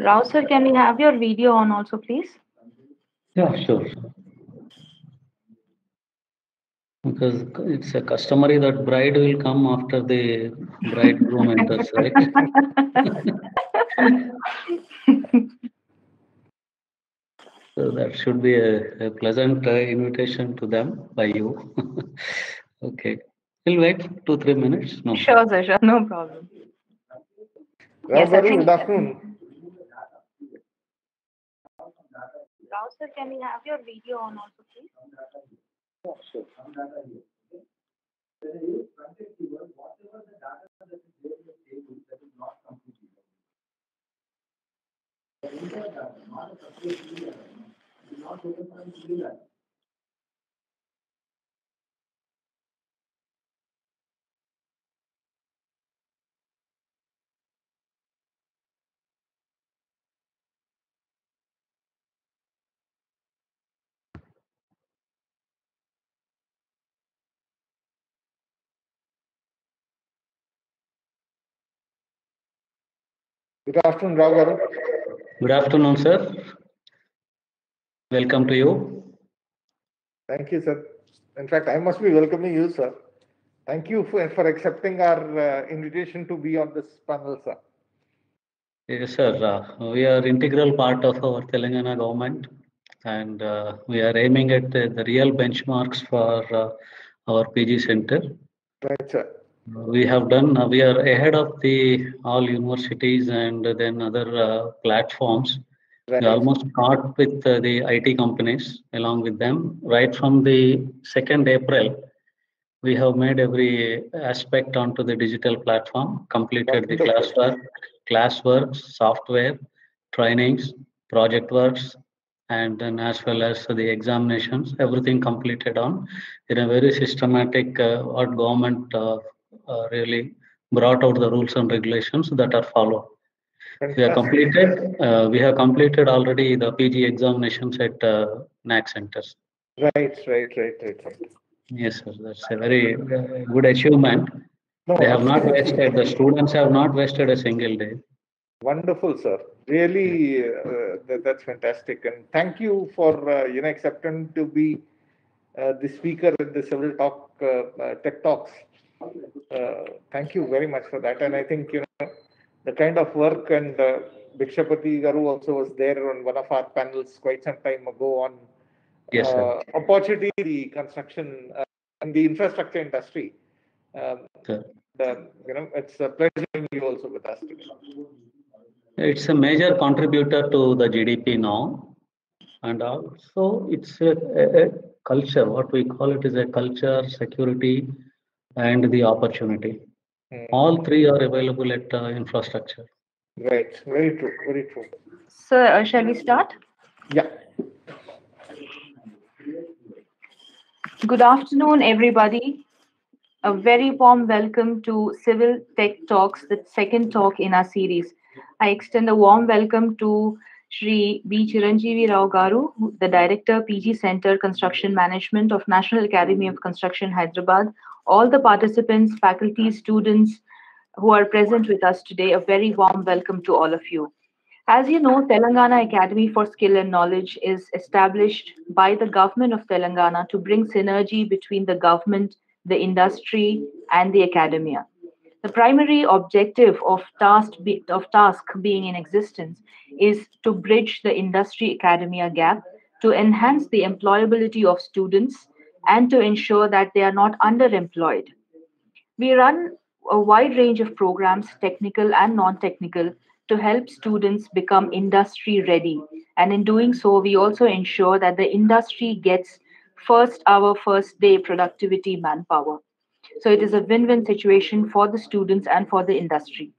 Rao sir, can we have your video on also, please? Yeah, sure. Because it's a customary that bride will come after the bridegroom enters, right? So that should be a pleasant invitation to them by you. Okay. We'll wait 2-3 minutes. No Sure, sir, sure. No problem. Rao Yes, I Garu, think. good afternoon. Rao sir, can we have your video on also, please? Good afternoon, Rao Garu. Good afternoon, sir. Welcome to you. Thank you, sir. In fact, I must be welcoming you, sir. Thank you for accepting our invitation to be on this panel, sir. Yes, sir. We are integral part of our Telangana government, and we are aiming at the real benchmarks for our PG center. Right, sir. We have done. We are ahead of the all universities and then other platforms. Right. We almost caught with the IT companies along with them. Right from the 2nd April, we have made every aspect onto the digital platform, completed the classwork, software, trainings, project works, and then as well as the examinations, everything completed on in a very systematic, what government really brought out the rules and regulations that are followed. We have completed already the PG examinations at NAC centers. Right. Yes, sir. That's a very good achievement. No, They have not absolutely. wasted, the students have not wasted a single day. Wonderful, sir. Really, that's fantastic. And thank you for accepting to be the speaker at the Civil Talk Tech Talks. Thank you very much for that. And I think the kind of work, and Bhikshapati Garu also was there on one of our panels quite some time ago on Yes, sir. opportunity, the construction and the infrastructure industry. Sir. It's a pleasure having you also with us today. It's a major contributor to the GDP now, and also it's a culture. What we call it is a culture, security, and the opportunity. All three are available at infrastructure. Right. Very true. Very true. Sir, shall we start? Yeah. Good afternoon, everybody. A very warm welcome to Civil Tech Talks, the second talk in our series. I extend a warm welcome to Shri B. Chiranjeevi Rao Garu, the Director, PG Center, Construction Management of National Academy of Construction, Hyderabad, all the participants, faculty, students who are present with us today. A very warm welcome to all of you. As you know, Telangana Academy for Skill and Knowledge is established by the government of Telangana to bring synergy between the government, the industry, and the academia. The primary objective of task being in existence is to bridge the industry academia gap, to enhance the employability of students, and to ensure that they are not underemployed. We run a wide range of programs, technical and non technical, to help students become industry ready. And in doing so, we also ensure that the industry gets first hour, first day productivity manpower. So it is a win win situation for the students and for the industry.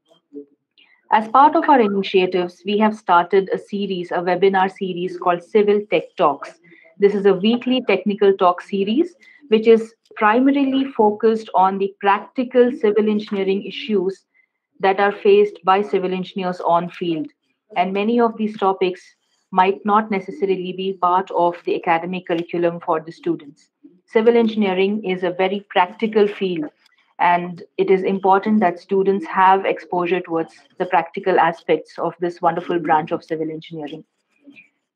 As part of our initiatives, we have started a webinar series called Civil Tech Talks. This is a weekly technical talk series, which is primarily focused on the practical civil engineering issues that are faced by civil engineers on field. And many of these topics might not necessarily be part of the academic curriculum for the students. Civil engineering is a very practical field, And it is important that students have exposure towards the practical aspects of this wonderful branch of civil engineering.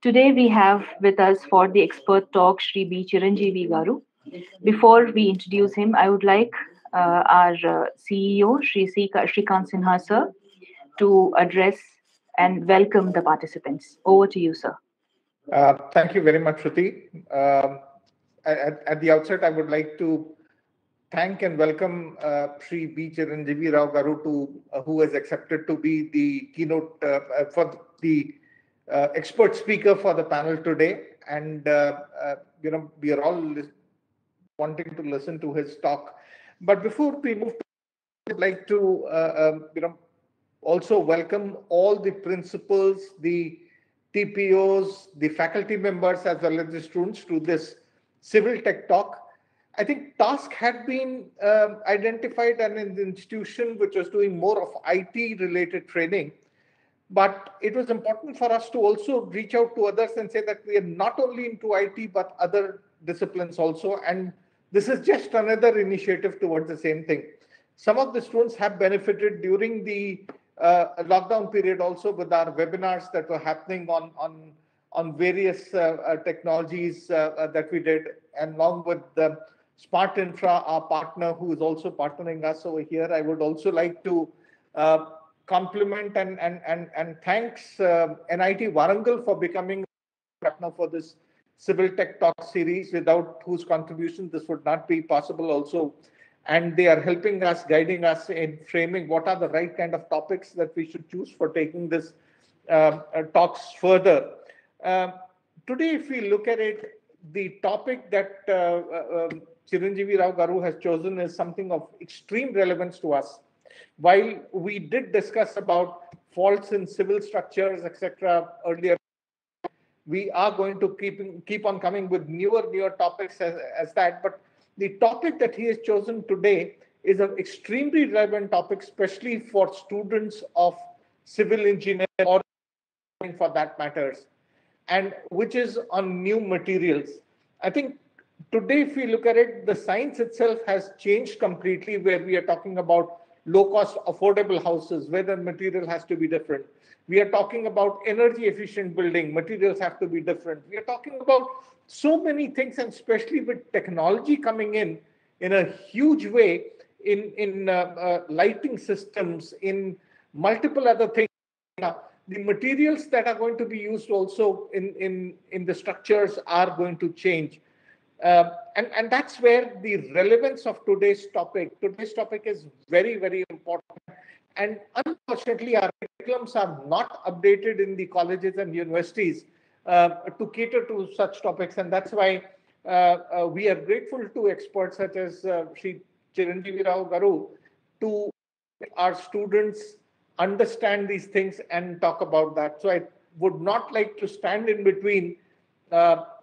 Today we have with us for the expert talk Shri B. Chiranjeevi Garu. Before we introduce him, I would like our CEO, Shri Shrikant Sinha sir, to address and welcome the participants. Over to you, sir. Thank you very much, Shruti. At the outset, I would like to thank and welcome Shri B. Chiranjeevi Rao Garu, who has accepted to be the keynote for the expert speaker for the panel today. And we are all wanting to listen to his talk. But before we move, I'd like to also welcome all the principals, the TPOs, the faculty members, as well as the students to this Civil Tech Talk. I think TASC had been identified as an institution which was doing more of IT related training. But it was important for us to also reach out to others and say that we are not only into IT, but other disciplines also. And this is just another initiative towards the same thing. Some of the students have benefited during the lockdown period also with our webinars that were happening on various technologies that we did, and along with the Smart Infra, our partner, who is also partnering us over here. I would also like to compliment and thanks NIT Warangal for becoming a partner for this Civil Tech Talk series, without whose contribution this would not be possible also. And they are helping us, guiding us in framing what are the right kind of topics that we should choose for taking this talks further. Today, if we look at it, the topic that Chiranjeevi Rao Garu has chosen is something of extreme relevance to us. While we did discuss about faults in civil structures, etc. earlier, we are going to keep on coming with newer topics as that. But the topic that he has chosen today is an extremely relevant topic, especially for students of civil engineering, or for that matters, and which is on new materials. I think today, if we look at it, the science itself has changed completely, where we are talking about low-cost, affordable houses, where the material has to be different. We are talking about energy-efficient building, materials have to be different. We are talking about so many things, and especially with technology coming in a huge way in lighting systems, in multiple other things. The materials that are going to be used also in the structures are going to change. And that's where the relevance of today's topic is very, very important. And unfortunately, our curriculums are not updated in the colleges and universities to cater to such topics. And that's why we are grateful to experts such as Shri Chiranjeevi Rao Garu to our students understand these things and talk about that. So I would not like to stand in between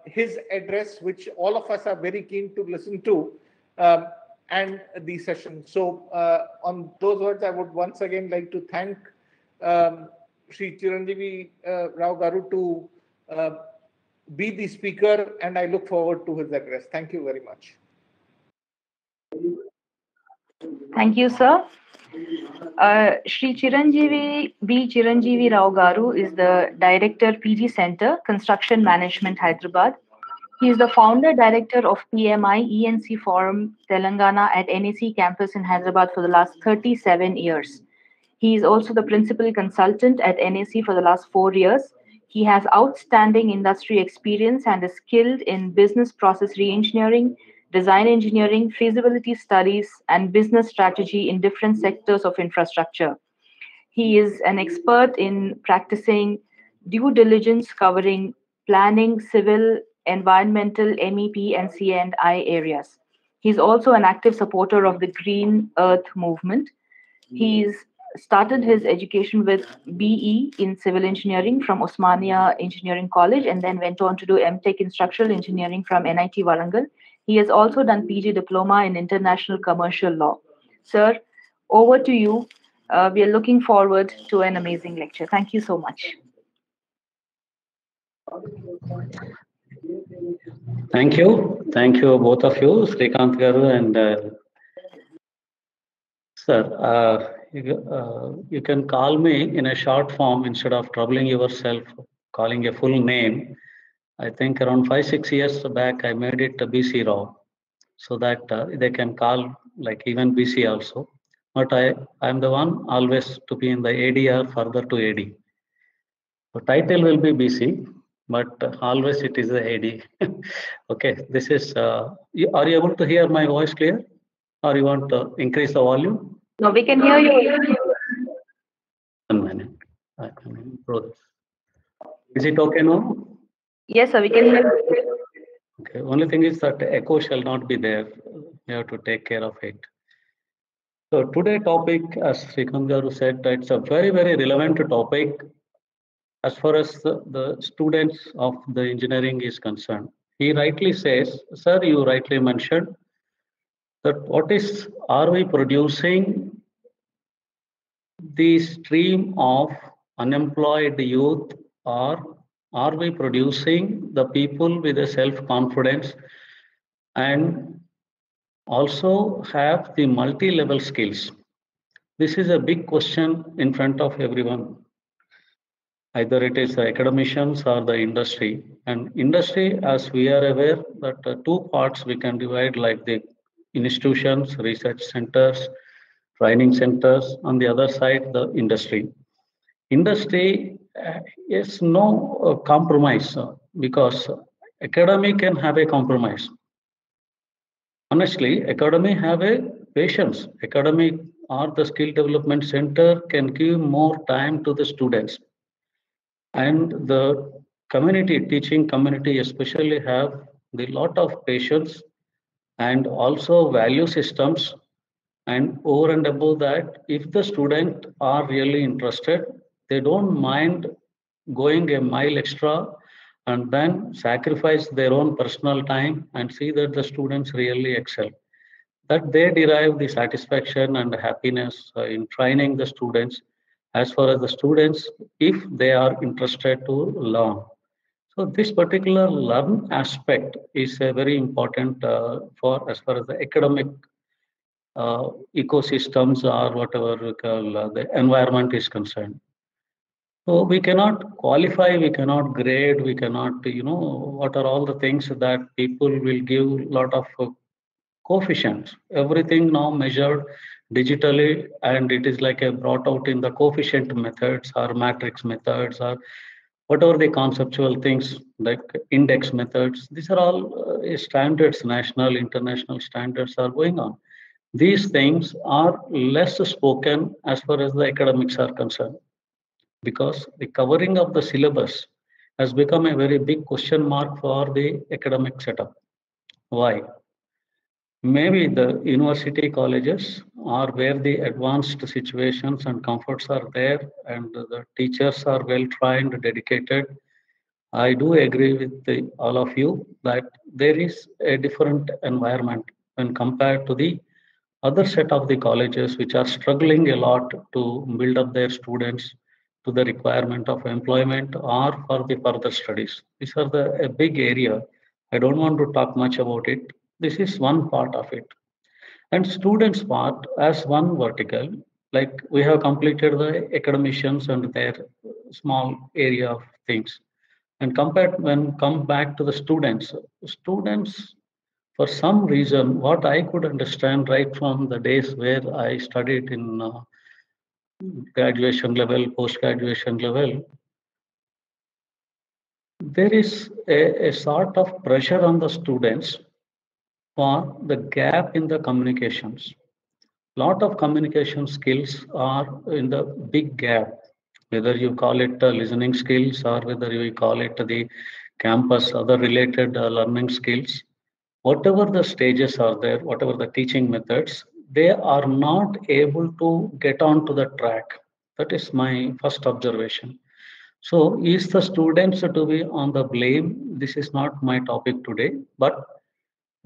his address, which all of us are very keen to listen to, and the session. So on those words, I would once again like to thank Shri Chiranjeevi Rao Garu to be the speaker, and I look forward to his address. Thank you very much. Thank you, sir. Shri Chiranjeevi B. Chiranjeevi Rao Garu is the Director, PG Center, Construction Management, Hyderabad. He is the founder director of PMI ENC Forum Telangana at NAC campus in Hyderabad for the last 37 years. He is also the principal consultant at NAC for the last 4 years. He has outstanding industry experience and is skilled in business process reengineering, design engineering, feasibility studies, and business strategy in different sectors of infrastructure. He is an expert in practicing due diligence covering planning, civil, environmental, MEP, and C&I areas. He's also an active supporter of the Green Earth movement. He's started his education with BE in civil engineering from Osmania Engineering College, and then went on to do MTech in structural engineering from NIT Warangal. He has also done PG diploma in international commercial law. Sir, over to you. We are looking forward to an amazing lecture. Thank you so much. Thank you, both of you, Shrikant Garu and Sir, you can call me in a short form instead of troubling yourself, calling a full name. I think around 5, 6 years back, I made it BC Rao, so that they can call like even BC also. But I'm the one always to be in the AD or further to AD. So title will be BC, but always it is the AD. Okay, this is. Are you able to hear my voice clear, or you want to increase the volume? No, we can hear you. 1 minute. I can improve this. Is it okay now? Yes, sir, we can hear you. Okay. Only thing is that echo shall not be there. You have to take care of it. So today topic, as Srikanth Garu said, it's a very, very relevant topic as far as the students of the engineering is concerned. He rightly says, sir, you rightly mentioned that are we producing the stream of unemployed youth, or are we producing the people with a self-confidence and also have the multi-level skills? This is a big question in front of everyone. Either it is the academicians or the industry. And industry, as we are aware, that two parts we can divide, like the institutions, research centers, training centers. On the other side, the industry. Industry is no compromise because academy can have a compromise. Honestly, academy have a patience. Academy or the skill development center can give more time to the students, and the community, teaching community especially, have the lot of patience and also value systems. And over and above that, if the student are really interested, they don't mind going a mile extra and then sacrifice their own personal time and see that the students really excel. That they derive the satisfaction and happiness in training the students, as far as the students, if they are interested to learn. So this particular learn aspect is a very important for as far as the academic ecosystems or whatever we call the environment is concerned. So we cannot qualify, we cannot grade, we cannot, what are all the things that people will give lot of coefficients. Everything now measured digitally, and it is like a brought out in the coefficient methods or matrix methods or whatever the conceptual things like index methods. These are all standards, national, international standards are going on. These things are less spoken as far as the academics are concerned, because the covering of the syllabus has become a very big question mark for the academic setup. Why? Maybe the university colleges are where the advanced situations and comforts are there, and the teachers are well trained, dedicated. I do agree with all of you that there is a different environment when compared to the other set of the colleges which are struggling a lot to build up their students to the requirement of employment or for the further studies. These are a big area. I don't want to talk much about it. This is one part of it. And students part as one vertical, like we have completed the academicians and their small area of things. And compared when come back to the students for some reason, what I could understand right from the days where I studied in graduation level, post-graduation level, there is a sort of pressure on the students for the gap in the communications. Lot of communication skills are in the big gap, whether you call it listening skills or whether you call it the campus, other related learning skills. Whatever the stages are there, whatever the teaching methods, they are not able to get onto the track. That is my first observation. So is the students to be on the blame? This is not my topic today, but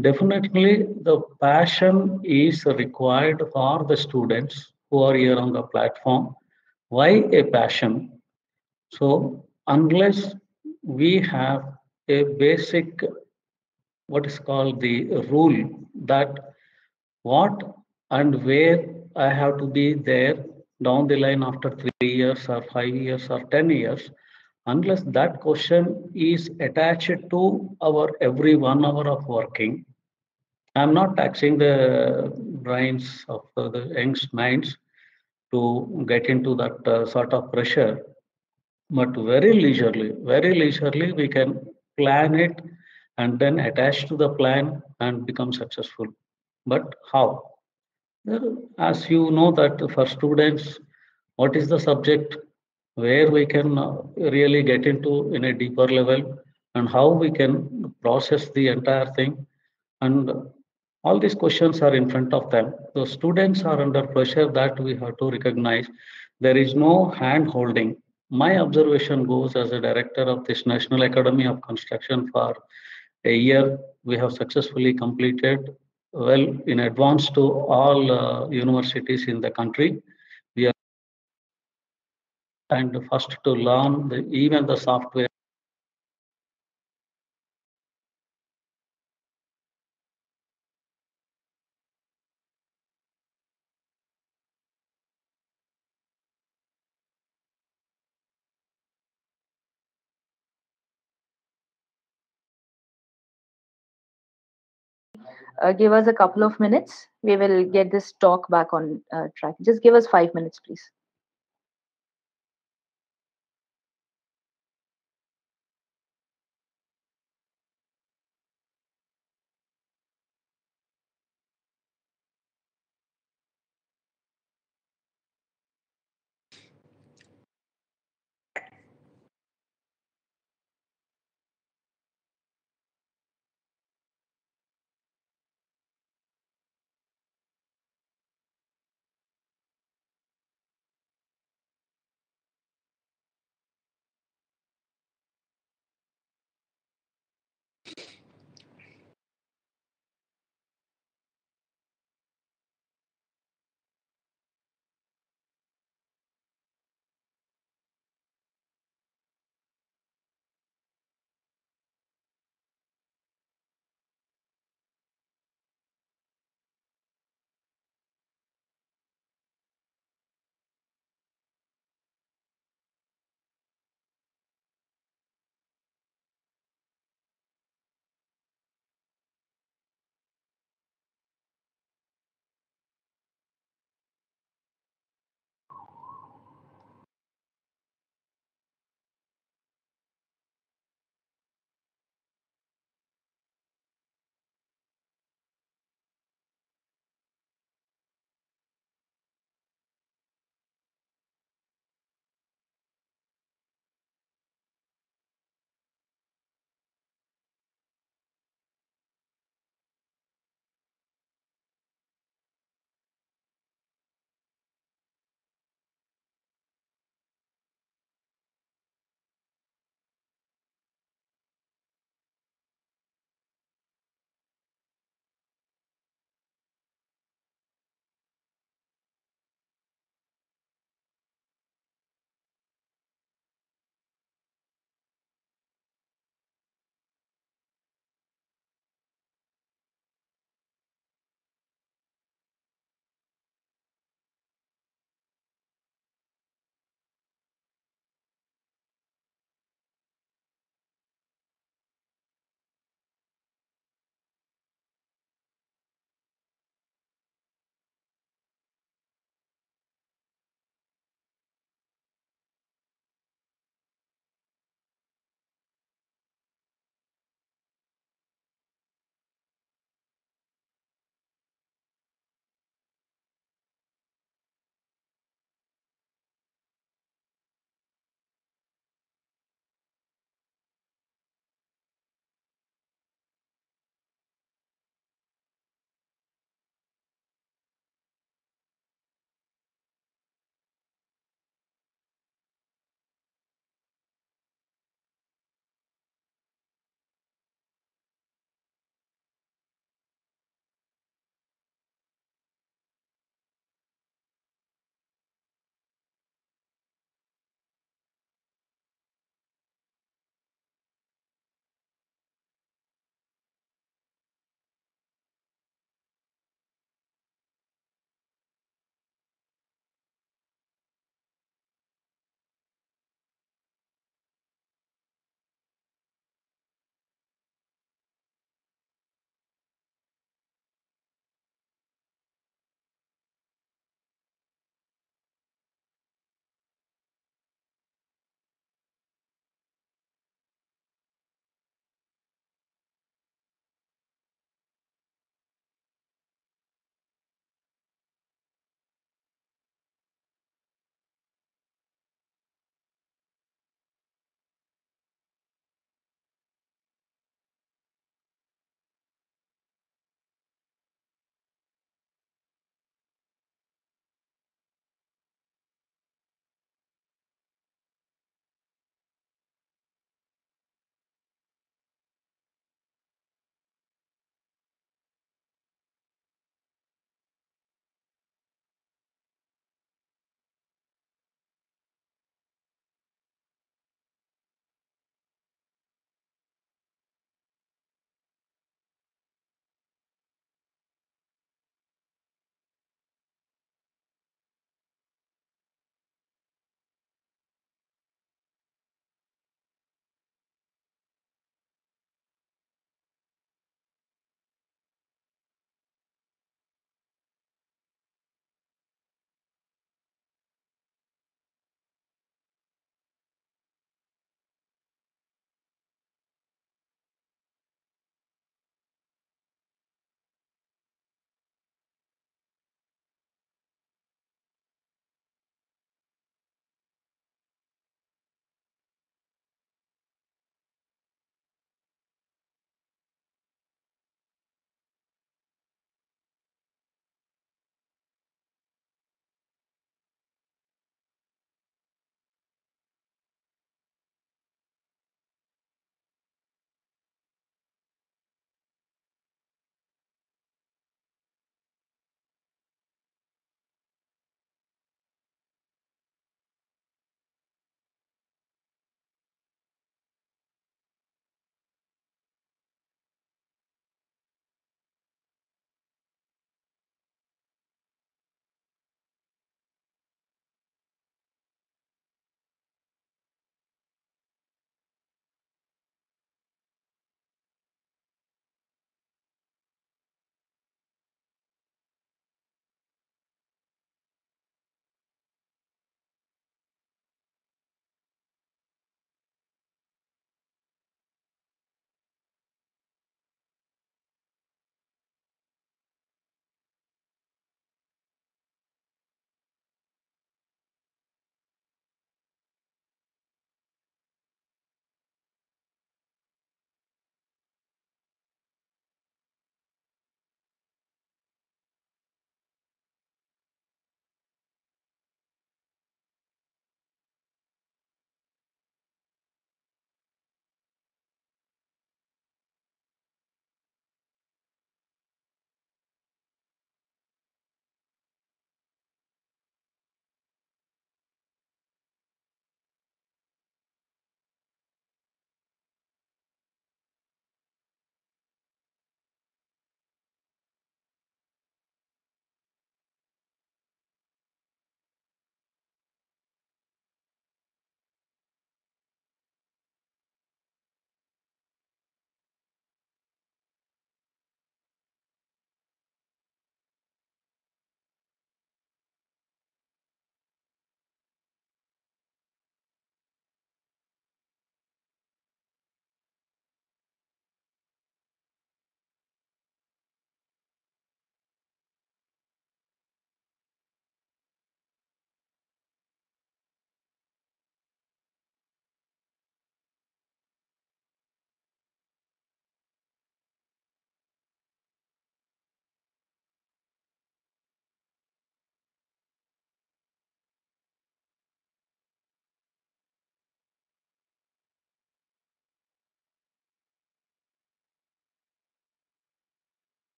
definitely the passion is required for the students who are here on the platform. Why a passion? So unless we have a basic, what is called the rule, that what and where I have to be there down the line after 3 years or 5 years or 10 years, unless that question is attached to our every 1 hour of working. I'm not taxing the brains of the young minds to get into that sort of pressure, but very leisurely, we can plan it and then attach to the plan and become successful. But how? Well, as you know that for students, what is the subject where we can really get into in a deeper level, and how we can process the entire thing, and all these questions are in front of them. The students are under pressure that we have to recognize. There is no hand holding. My observation goes as a director of this National Academy of Construction for a year. We have successfully completed well in advance to all universities in the country. We are and first to learn even the software. Give us a couple of minutes. We will get this talk back on track. Just give us 5 minutes, please.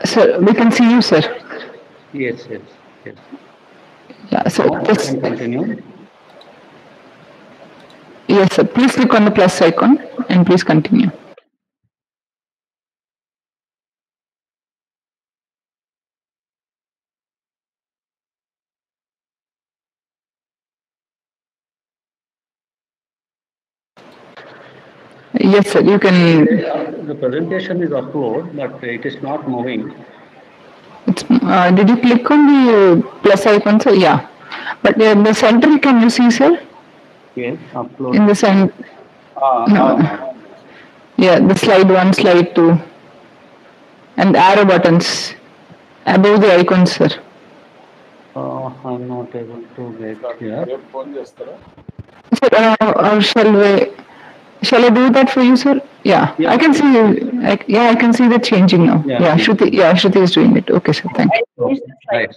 Sir, we can see you, sir. Yes. Yeah, so Now I can continue. Yes, sir. Please click on the plus icon and please continue. Yes, sir. You can. The presentation is upload, but it is not moving. Did you click on the plus icon, sir? Yeah. But in the center, can you see, sir? Yes, upload. In the center. No. Yeah, the slide 1, slide 2. And the arrow buttons above the icons, sir. I'm not able to get here. Sir, shall I do that for you, sir? Yeah. I can see. I can see that changing now. Yeah, Shruti is doing it. Okay, sir. Thank you. Right.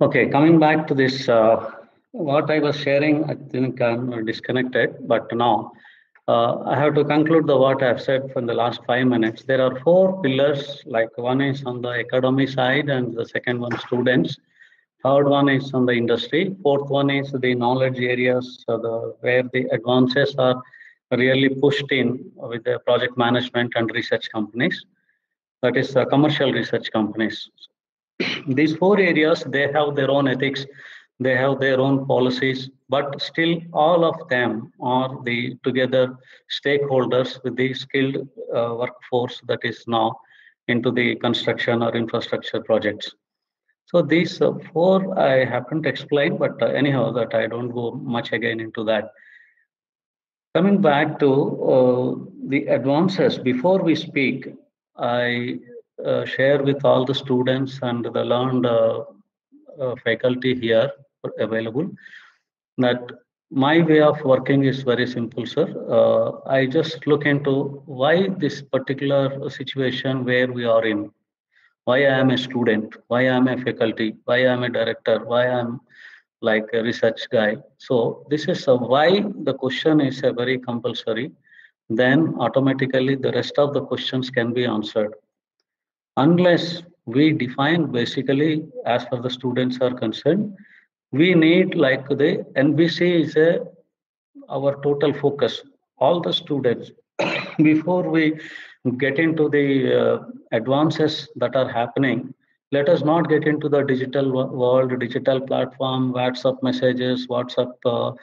Okay, coming back to this, what I was sharing, I think I'm disconnected, but now I have to conclude the what I've said from the last 5 minutes. There are 4 pillars, like one is on the academy side and the second one students. Third one is on the industry. Fourth one is the knowledge areas, where the advances are really pushed in with the project management and research companies. That is commercial research companies. These 4 areas, they have their own ethics, they have their own policies, but still all of them are the together stakeholders with the skilled workforce that is now into the construction or infrastructure projects. So these 4 I haven't explained, but anyhow, that I don't go much again into that. Coming back to the advances, before we speak, I share with all the students and the learned faculty here available that my way of working is very simple, sir. I just look into why this particular situation where we are in, why I am a student, why I am a faculty, why I am a director, why I am like a research guy. So this is why the question is a very compulsory. Then automatically the rest of the questions can be answered. Unless we define basically as far the students are concerned, we need like the NBC is our total focus. All the students, before we get into the advances that are happening, let us not get into the digital world, digital platform, WhatsApp messages, WhatsApp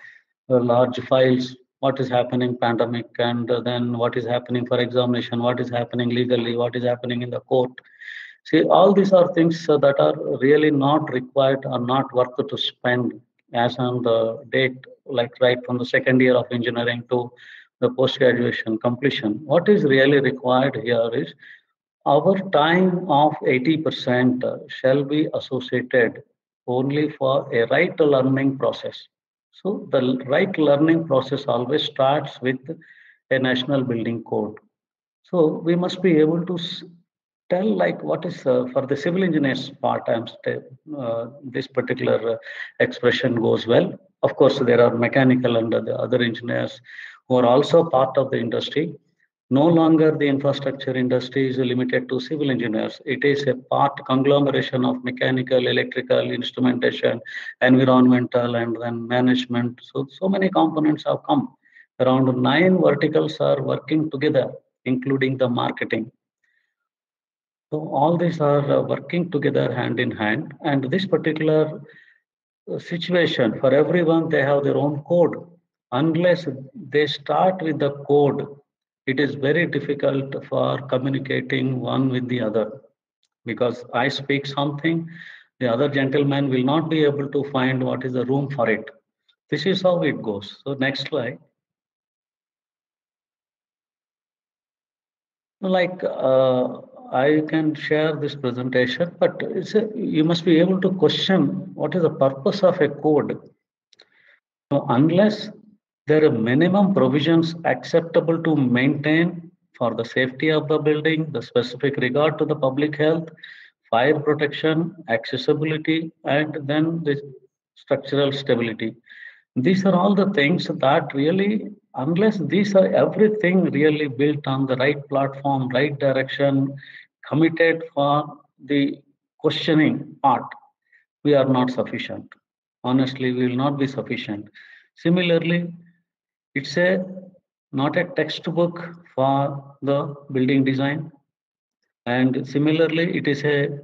large files, what is happening pandemic, and then what is happening for examination, what is happening legally, what is happening in the court. See, all these are things that are really not required or not worth to spend as on the date, like right from the second year of engineering to the post-graduation completion. What is really required here is our time of 80% shall be associated only for a right learning process. So the right learning process always starts with a national building code. So we must be able to tell like what is for the civil engineers part. This particular expression goes well. Of course, there are mechanical and the other engineers who are also part of the industry. No longer the infrastructure industry is limited to civil engineers. It is a part conglomeration of mechanical, electrical, instrumentation, environmental, and then management. So many components have come. Around 9 verticals are working together, including the marketing. So all these are working together hand in hand. And this particular situation, for everyone, they have their own code. Unless they start with the code, it is very difficult for communicating one with the other. Because I speak something, the other gentleman will not be able to find what is the room for it. This is how it goes. So next slide. Like I can share this presentation, but you must be able to question what is the purpose of a code. So unless there are minimum provisions acceptable to maintain for the safety of the building, the specific regard to the public health, fire protection, accessibility, and then the structural stability. These are all the things that really, unless these are everything really built on the right platform, right direction, committed for the questioning part, we are not sufficient. Honestly, we will not be sufficient. Similarly, it's not a textbook for the building design. And similarly, it is a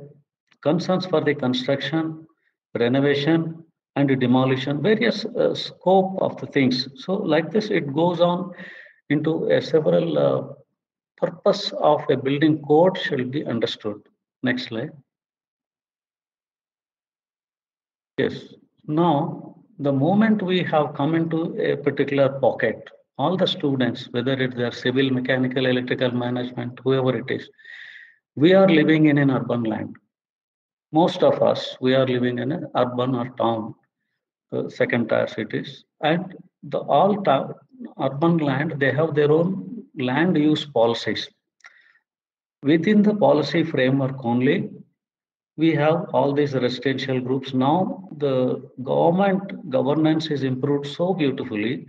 concerns for the construction, renovation, and demolition, various scope of the things. So like this, it goes on into a several purpose of a building code should be understood. Next slide. Yes. Now, the moment we have come into a particular pocket, all the students, whether it's their civil, mechanical, electrical management, whoever it is, we are living in an urban land. Most of us, we are living in an urban or town, second tier cities, and the all urban land, they have their own land use policies. Within the policy framework only, we have all these residential groups. Now the government governance is improved so beautifully.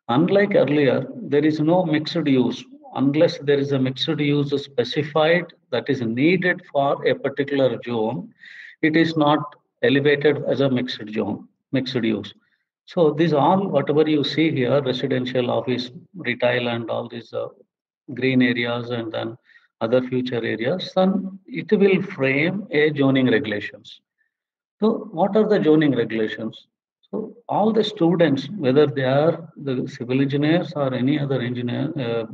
Unlike earlier, there is no mixed use unless there is a mixed use specified that is needed for a particular zone. It is not elevated as a mixed zone, mixed use. So these all whatever you see here, residential, office, retail, and all these green areas, and then other future areas, then it will frame a zoning regulations. So what are the zoning regulations? So all the students, whether they are the civil engineers or any other engineer,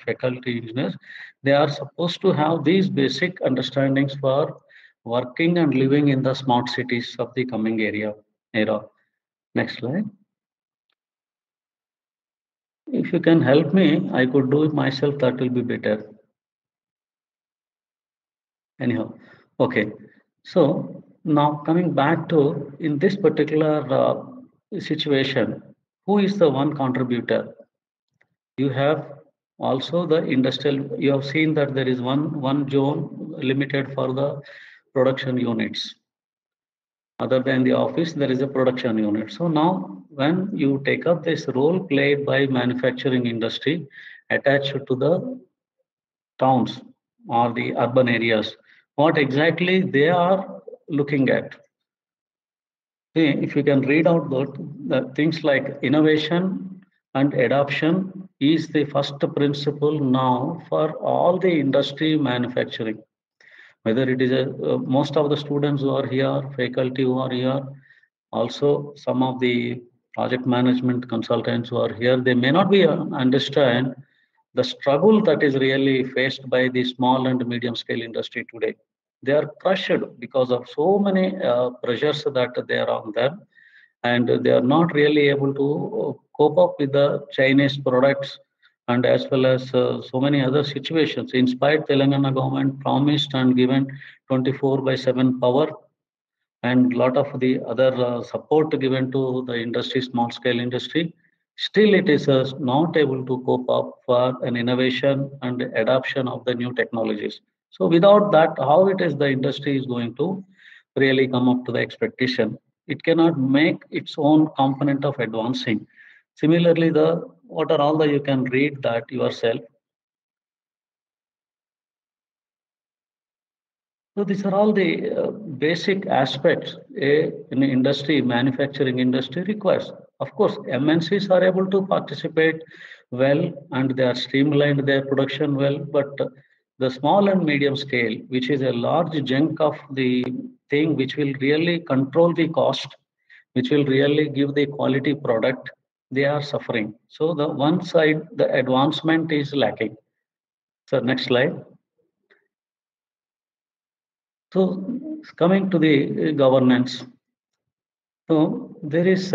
faculty engineers, they are supposed to have these basic understandings for working and living in the smart cities of the coming era. Next slide. If you can help me, I could do it myself, that will be better. Anyhow, okay. So now coming back to in this particular situation, who is the one contributor? You have also the industrial. You have seen that there is one zone limited for the production units. Other than the office, there is a production unit. So now when you take up this role played by manufacturing industry attached to the towns or the urban areas, what exactly they are looking at. See, if you can read out the things like innovation and adoption is the first principle now for all the industry manufacturing. Whether it is most of the students who are here, faculty who are here, also some of the project management consultants who are here, they may not be understand the struggle that is really faced by the small and medium scale industry today. They are crushed because of so many pressures that they are on them, and they are not really able to cope up with the Chinese products, and as well as so many other situations. In spite, Telangana government promised and given 24/7 power and a lot of the other support given to the industry, small scale industry, still it is not able to cope up for an innovation and adoption of the new technologies. So without that, how it is the industry is going to really come up to the expectation? It cannot make its own component of advancing. Similarly, what are all the, you can read that yourself. So these are all the basic aspects in the industry, manufacturing industry requires. Of course, MNCs are able to participate well and they are streamlined their production well, but the small and medium scale, which is a large chunk of the thing which will really control the cost, which will really give the quality product, they are suffering. So the one side, the advancement is lacking. So next slide. So coming to the governance, so there is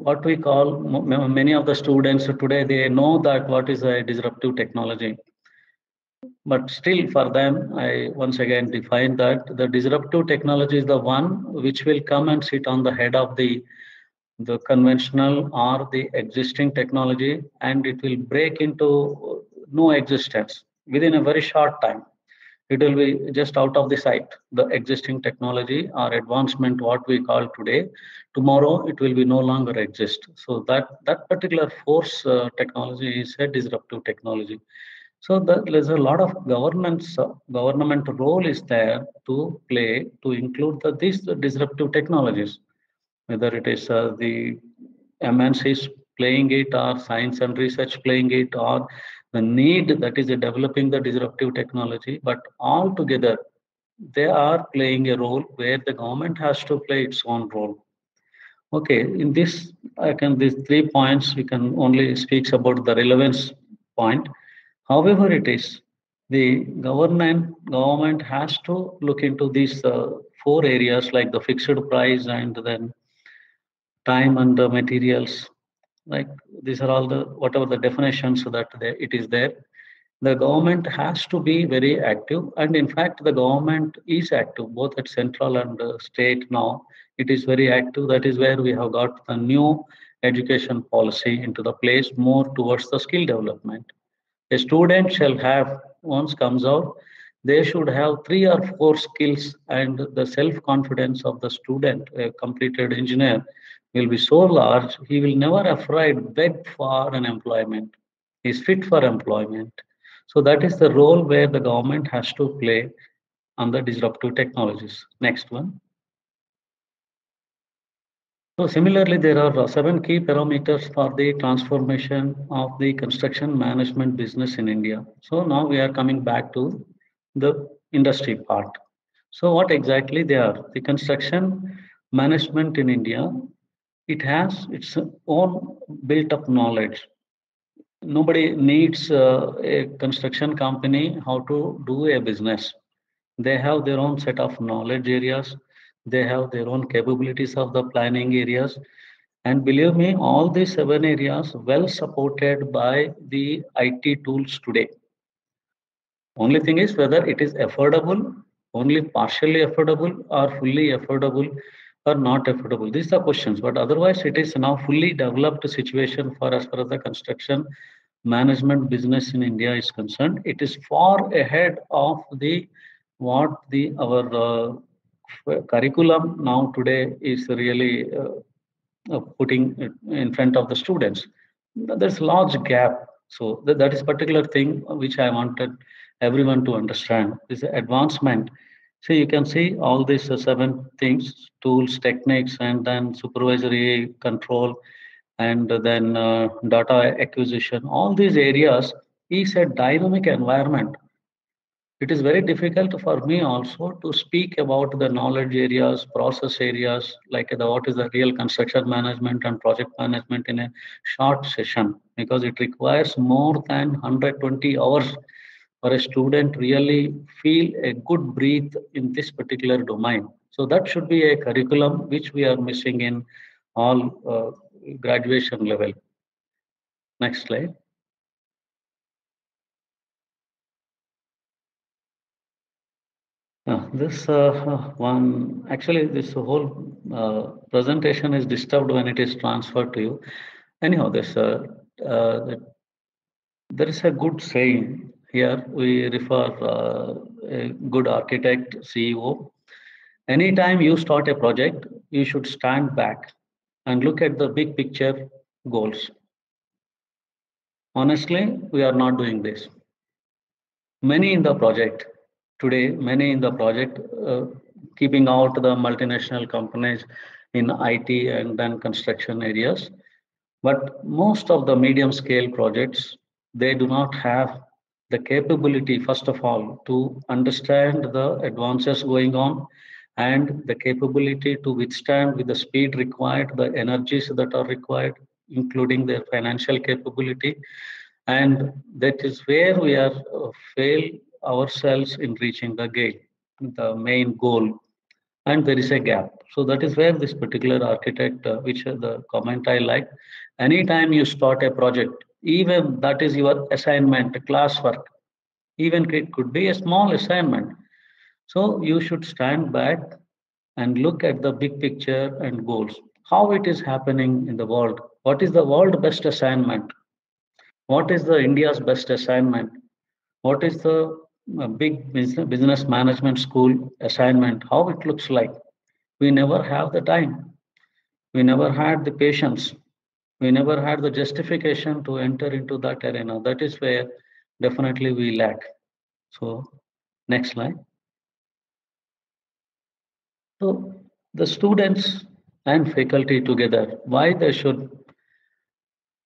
what we call, many of the students today, they know that what is a disruptive technology. But still for them, I once again define that the disruptive technology is the one which will come and sit on the head of the conventional or the existing technology, and it will break into no existence within a very short time. It will be just out of the sight. The existing technology or advancement, what we call today, tomorrow it will be no longer exist. So that particular force technology is a disruptive technology. So there's a lot of government role is there to play to include these disruptive technologies, whether it is the MNCs playing it or science and research playing it or the need that is developing the disruptive technology, but all together they are playing a role where the government has to play its own role. Okay, in this, these 3 points, we can only speak about the relevance point. However it is, the government has to look into these 4 areas like the fixed price and then time and the materials. Like these are all the whatever the definitions that it is there. The government has to be very active, and in fact, the government is active both at central and state now. It is very active. That is where we have got the new education policy into the place more towards the skill development. A student shall have, once comes out, they should have 3 or 4 skills, and the self-confidence of the student, a completed engineer, will be so large, he will never afraid beg for an employment. He is fit for employment. So that is the role where the government has to play on the disruptive technologies. Next one. So similarly, there are 7 key parameters for the transformation of the construction management business in India. So now we are coming back to the industry part. So what exactly they are? The construction management in India, it has its own built up knowledge. Nobody needs a construction company how to do a business. They have their own set of knowledge areas. They have their own capabilities of the planning areas. And believe me, all these 7 areas well supported by the IT tools today. Only thing is whether it is affordable, only partially affordable or fully affordable or not affordable. These are questions, but otherwise it is now fully developed situation for as far as the construction management business in India is concerned. It is far ahead of the what the our curriculum now today is really putting in front of the students. There's large gap. So that is particular thing which I wanted everyone to understand is the advancement. So you can see all these 7 things, tools, techniques, and then supervisory control, and then data acquisition. All these areas is a dynamic environment. It is very difficult for me also to speak about the knowledge areas, process areas, like what is the real construction management and project management in a short session, because it requires more than 120 hours for a student really feel a good breath in this particular domain. So that should be a curriculum which we are missing in all graduation level. Next slide. This one, actually, this whole presentation is disturbed when it is transferred to you. Anyhow, there is a good saying here. We refer a good architect, CEO. Anytime you start a project, you should stand back and look at the big picture goals. Honestly, we are not doing this. Many in the project today, keeping out the multinational companies in IT and then construction areas, but most of the medium scale projects, they do not have the capability, first of all, to understand the advances going on and the capability to withstand with the speed required, the energies that are required, including their financial capability. And that is where we are fail ourselves in reaching the main goal, and there is a gap. So that is where this particular architect, which the comment I like, anytime you start a project, even that is your assignment, classwork, even it could be a small assignment. So you should stand back and look at the big picture and goals. How it is happening in the world? What is the world best assignment? What is the India's best assignment? What is the a big business management school assignment, how it looks like. We never have the time. We never had the patience. We never had the justification to enter into that arena. That is where definitely we lack. So, next slide. So, the students and faculty together, why they should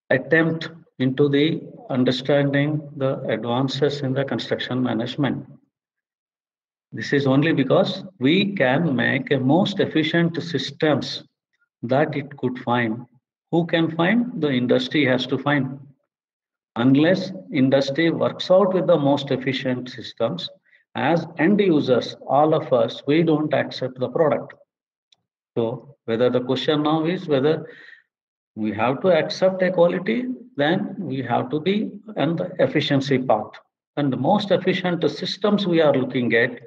attempt into the understanding the advances in the construction management. This is only because we can make a most efficient systems that it could find. Who can find? The industry has to find. Unless industry works out with the most efficient systems, as end users, all of us, we don't accept the product. So whether the question now is whether we have to accept a quality, then we have to be on the efficiency part. And the most efficient systems we are looking at,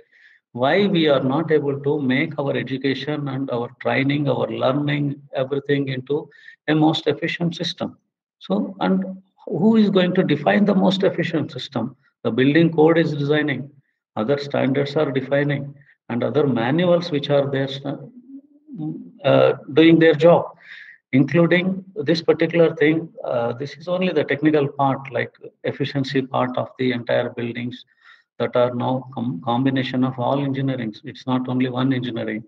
why we are not able to make our education and our training, our learning, everything into a most efficient system. So, and who is going to define the most efficient system? The building code is designing, other standards are defining, and other manuals which are there doing their job, including this particular thing. This is only the technical part, like efficiency part of the entire buildings that are now combination of all engineering. It's not only one engineering.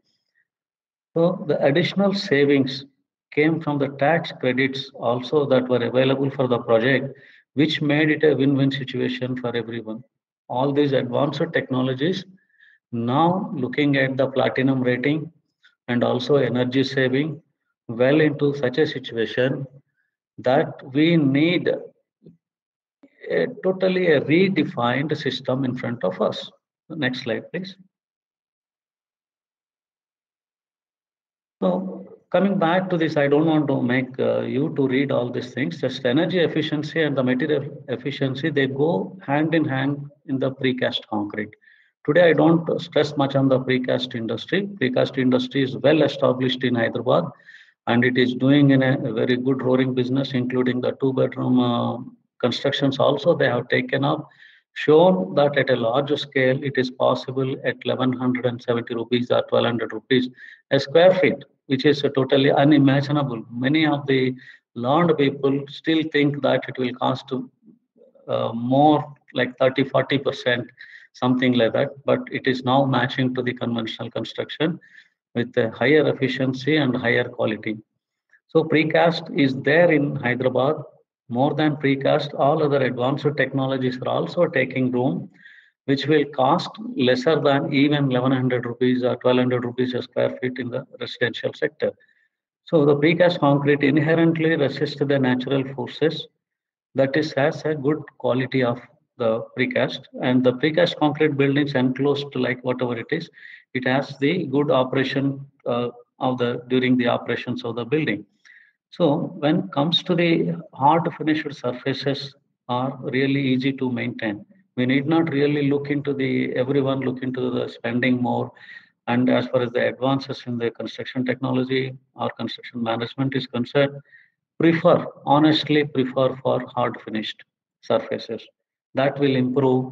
So the additional savings came from the tax credits also that were available for the project, which made it a win-win situation for everyone. All these advanced technologies now looking at the platinum rating and also energy saving well into such a situation that we need a totally a redefined system in front of us. Next slide, please. So coming back to this, I don't want to make you to read all these things. Just energy efficiency and the material efficiency, they go hand in hand in the precast concrete. Today, I don't stress much on the precast industry. Precast industry is well established in Hyderabad, and it is doing in a very good roaring business, including the two-bedroom constructions also they have taken up, shown that at a larger scale, it is possible at 1170 rupees or 1200 rupees a square feet, which is totally unimaginable. Many of the learned people still think that it will cost more like 30-40%, something like that, but it is now matching to the conventional construction with a higher efficiency and higher quality. So precast is there in Hyderabad. More than precast, all other advanced technologies are also taking room, which will cost lesser than even 1100 rupees or 1200 rupees a square feet in the residential sector. So the precast concrete inherently resists the natural forces, that is has a good quality of the precast, and the precast concrete buildings enclosed like whatever it has the good operation of the during the operations of the building. So when it comes to the hard finished surfaces are really easy to maintain. We need not really look into everyone look into the spending more. And as far as the advances in the construction technology or construction management is concerned, honestly prefer for hard finished surfaces. That will improve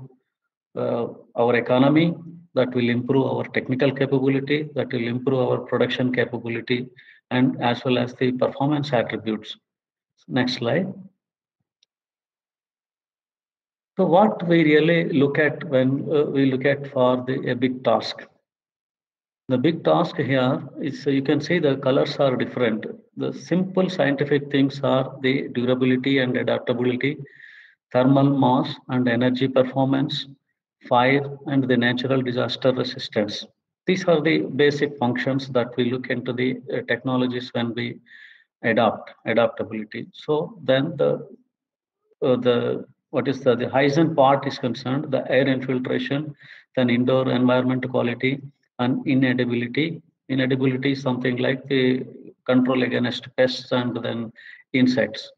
our economy, that will improve our technical capability, that will improve our production capability, and as well as the performance attributes. Next slide. So what we really look at when we look at for a big task. The big task here is you can see the colors are different. The simple scientific things are the durability and adaptability, thermal mass and energy performance, fire and the natural disaster resistance. These are the basic functions that we look into the technologies when we adaptability. So then the Hygiene part is concerned, the air infiltration, then indoor environment quality and inedibility. Inedibility is something like the control against pests and then insects.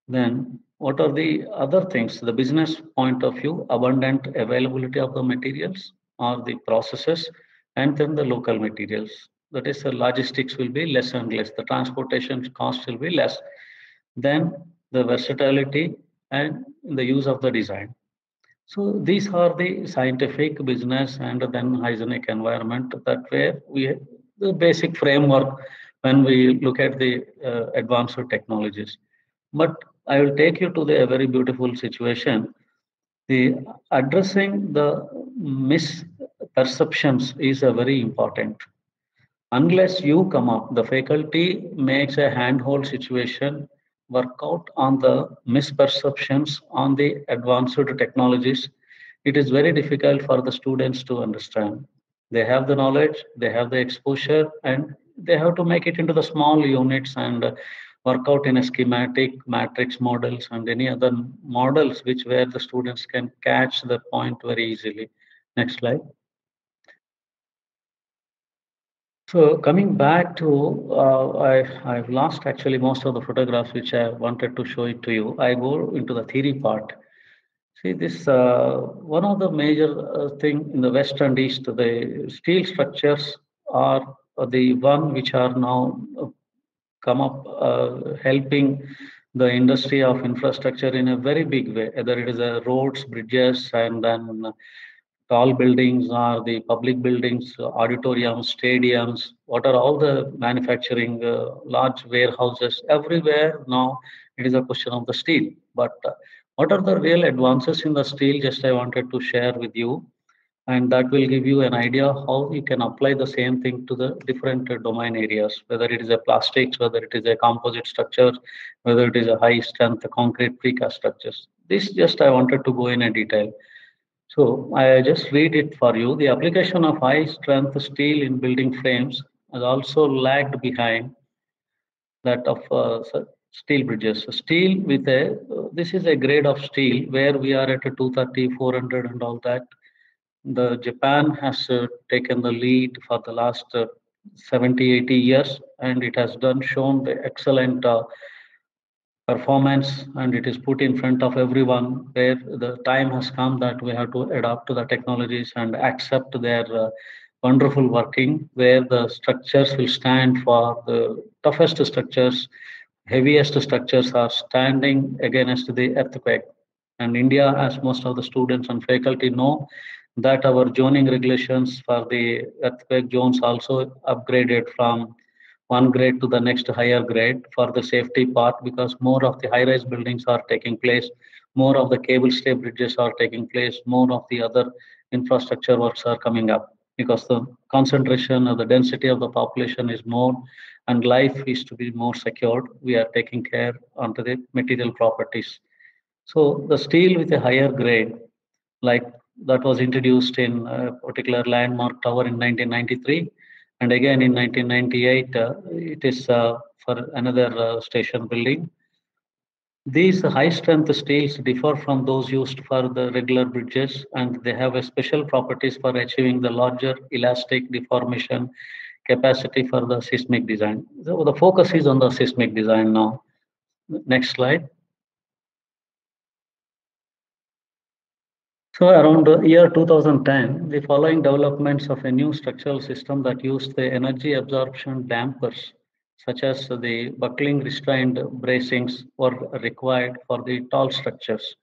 Then what are the other things? The business point of view, abundant availability of the materials or the processes, and then the local materials. That is, the logistics will be less and less. The transportation cost will be less. Then the versatility and the use of the design. So these are the scientific, business, and then hygienic environment that where we the basic framework when we look at the advanced technologies. But I will take you to a very beautiful situation. The addressing the misperceptions is a very important. Unless you come up, the faculty makes a handhold situation, work out on the misperceptions on the advanced technologies. It is very difficult for the students to understand. They have the knowledge, they have the exposure, and they have to make it into the small units and work out in a schematic, matrix models, and any other models which where the students can catch the point very easily. Next slide. So coming back to, I've lost actually most of the photographs which I wanted to show it to you. I go into the theory part. See this, one of the major thing in the West and East, the steel structures are the one which are now come up helping the industry of infrastructure in a very big way, whether it is roads, bridges, and then tall buildings or the public buildings, auditoriums, stadiums, what are all the manufacturing, large warehouses, everywhere now it is a question of the steel. But what are the real advances in the steel? Just I wanted to share with you, and that will give you an idea how you can apply the same thing to the different domain areas, whether it is a plastics, whether it is a composite structure, whether it is a high strength concrete precast structures. This just I wanted to go in a detail. So I just read it for you. The application of high strength steel in building frames has also lagged behind that of steel bridges. So steel with a, this is a grade of steel where we are at a 230, 400 and all that. The Japan has taken the lead for the last 70, 80 years, and it has done shown the excellent performance, and it is put in front of everyone where the time has come that we have to adapt to the technologies and accept their wonderful working, where the structures will stand for the toughest structures, heaviest structures are standing against the earthquake. And India, as most of the students and faculty know, that our zoning regulations for the earthquake zones also upgraded from one grade to the next higher grade for the safety part, because more of the high-rise buildings are taking place, more of the cable stay bridges are taking place, more of the other infrastructure works are coming up, because the concentration of the density of the population is more and life is to be more secured. We are taking care onto the material properties. So the steel with a higher grade, like that was introduced in a particular landmark tower in 1993, and again in 1998 it is for another station building. These high strength steels differ from those used for the regular bridges, and they have a special properties for achieving the larger elastic deformation capacity for the seismic design. So the focus is on the seismic design now. Next slide. So around the year 2010, the following developments of a new structural system that used the energy absorption dampers, such as the buckling restrained bracings, were required for the tall structures.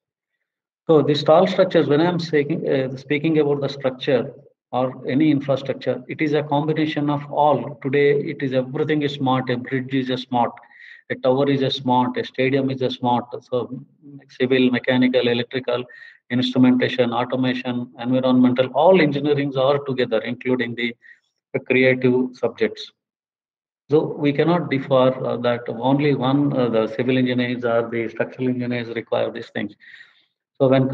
So these tall structures, when I'm speaking about the structure or any infrastructure, it is a combination of all. Today, it is everything is smart. A bridge is a smart, a tower is a smart, a stadium is a smart. So civil, mechanical, electrical, instrumentation, automation, environmental, all engineerings are together, including the creative subjects. So we cannot differ that only one, the civil engineers or the structural engineers require these things. So when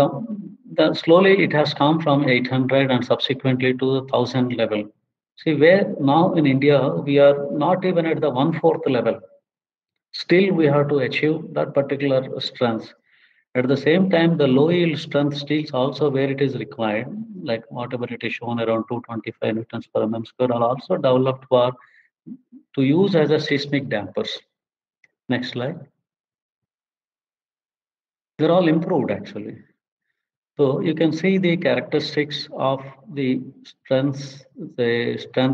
slowly it has come from 800 and subsequently to the 1000 level. See, where now in India, we are not even at the 1/4 level. Still, we have to achieve that particular strength. At the same time, the low yield strength steels also where it is required, like whatever it is shown around 225 newtons per mm square, are also developed for to use as a seismic dampers. Next slide. They're all improved actually. So you can see the characteristics of the strength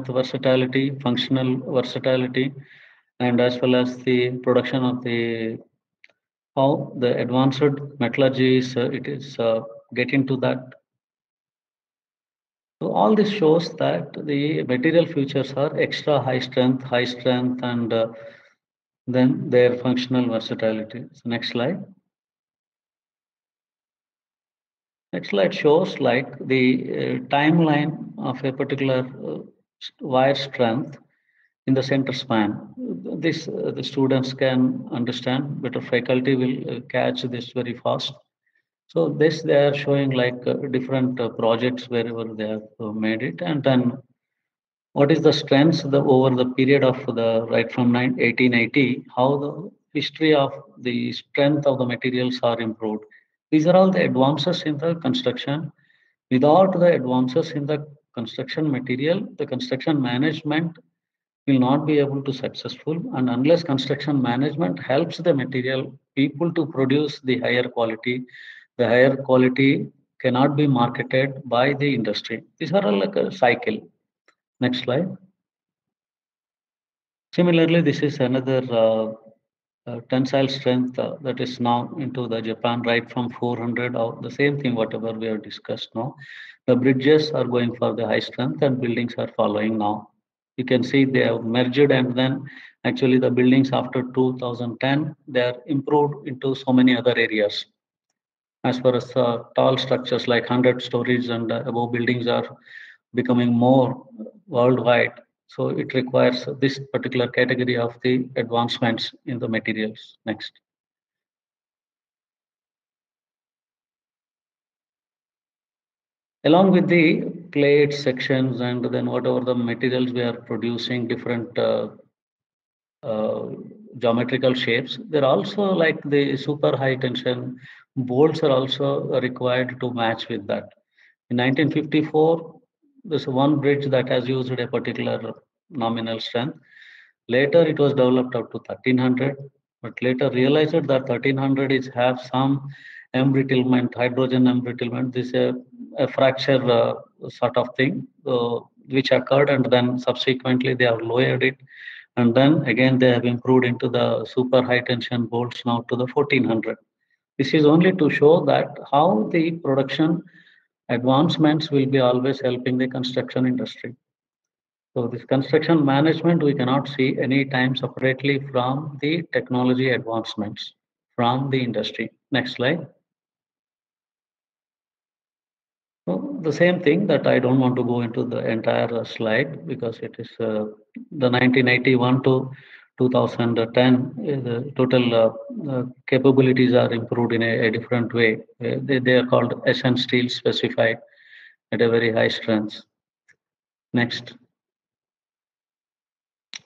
versatility, functional versatility, and as well as the production of the how the advanced metallurgy is it is get into that. So all this shows that the material features are extra high strength, and then their functional versatility. So next slide. Next slide shows like the timeline of a particular wire strength in the center span. This the students can understand, better faculty will catch this very fast. So this they are showing like different projects wherever they have made it, and then what is the strengths over the period of the right from 1880, how the history of the strength of the materials are improved. These are all the advances in the construction. Without the advances in the construction material, the construction management will not be able to successful, and unless construction management helps the material people to produce the higher quality cannot be marketed by the industry. These are all like a cycle. Next slide. Similarly, this is another tensile strength that is now into the Japan right from 400 or the same thing whatever we have discussed now. The bridges are going for the high strength and buildings are following now. You can see they have merged, and then actually the buildings after 2010 they are improved into so many other areas. As far as tall structures like 100 stories and above buildings are becoming more worldwide, so it requires this particular category of the advancements in the materials. Next. Along with the plates, sections, and then whatever the materials we are producing, different geometrical shapes, they're also like the super high tension bolts are also required to match with that. In 1954, there's one bridge that has used a particular nominal strength. Later, it was developed up to 1300, but later realized that 1300 is have some embrittlement, hydrogen embrittlement. This is a fracture sort of thing which occurred, and then subsequently they have lowered it, and then again they have improved into the super high tension bolts now to the 1400. This is only to show that how the production advancements will be always helping the construction industry. So this construction management, we cannot see any time separately from the technology advancements from the industry. Next slide. So the same thing that I don't want to go into the entire slide because it is the 1981 to 2010, the total capabilities are improved in a different way. They are called SN steel specified at a very high strength. Next.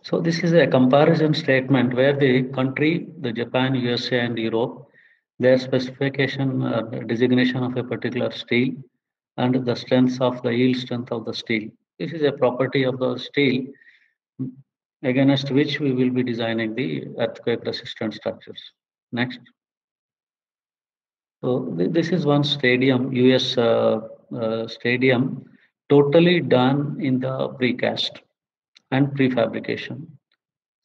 So this is a comparison statement where the country, the Japan, USA, and Europe, their specification designation of a particular steel and the strengths of the yield strength of the steel. This is a property of the steel against which we will be designing the earthquake resistant structures. Next. So this is one stadium, US stadium, totally done in the precast and prefabrication.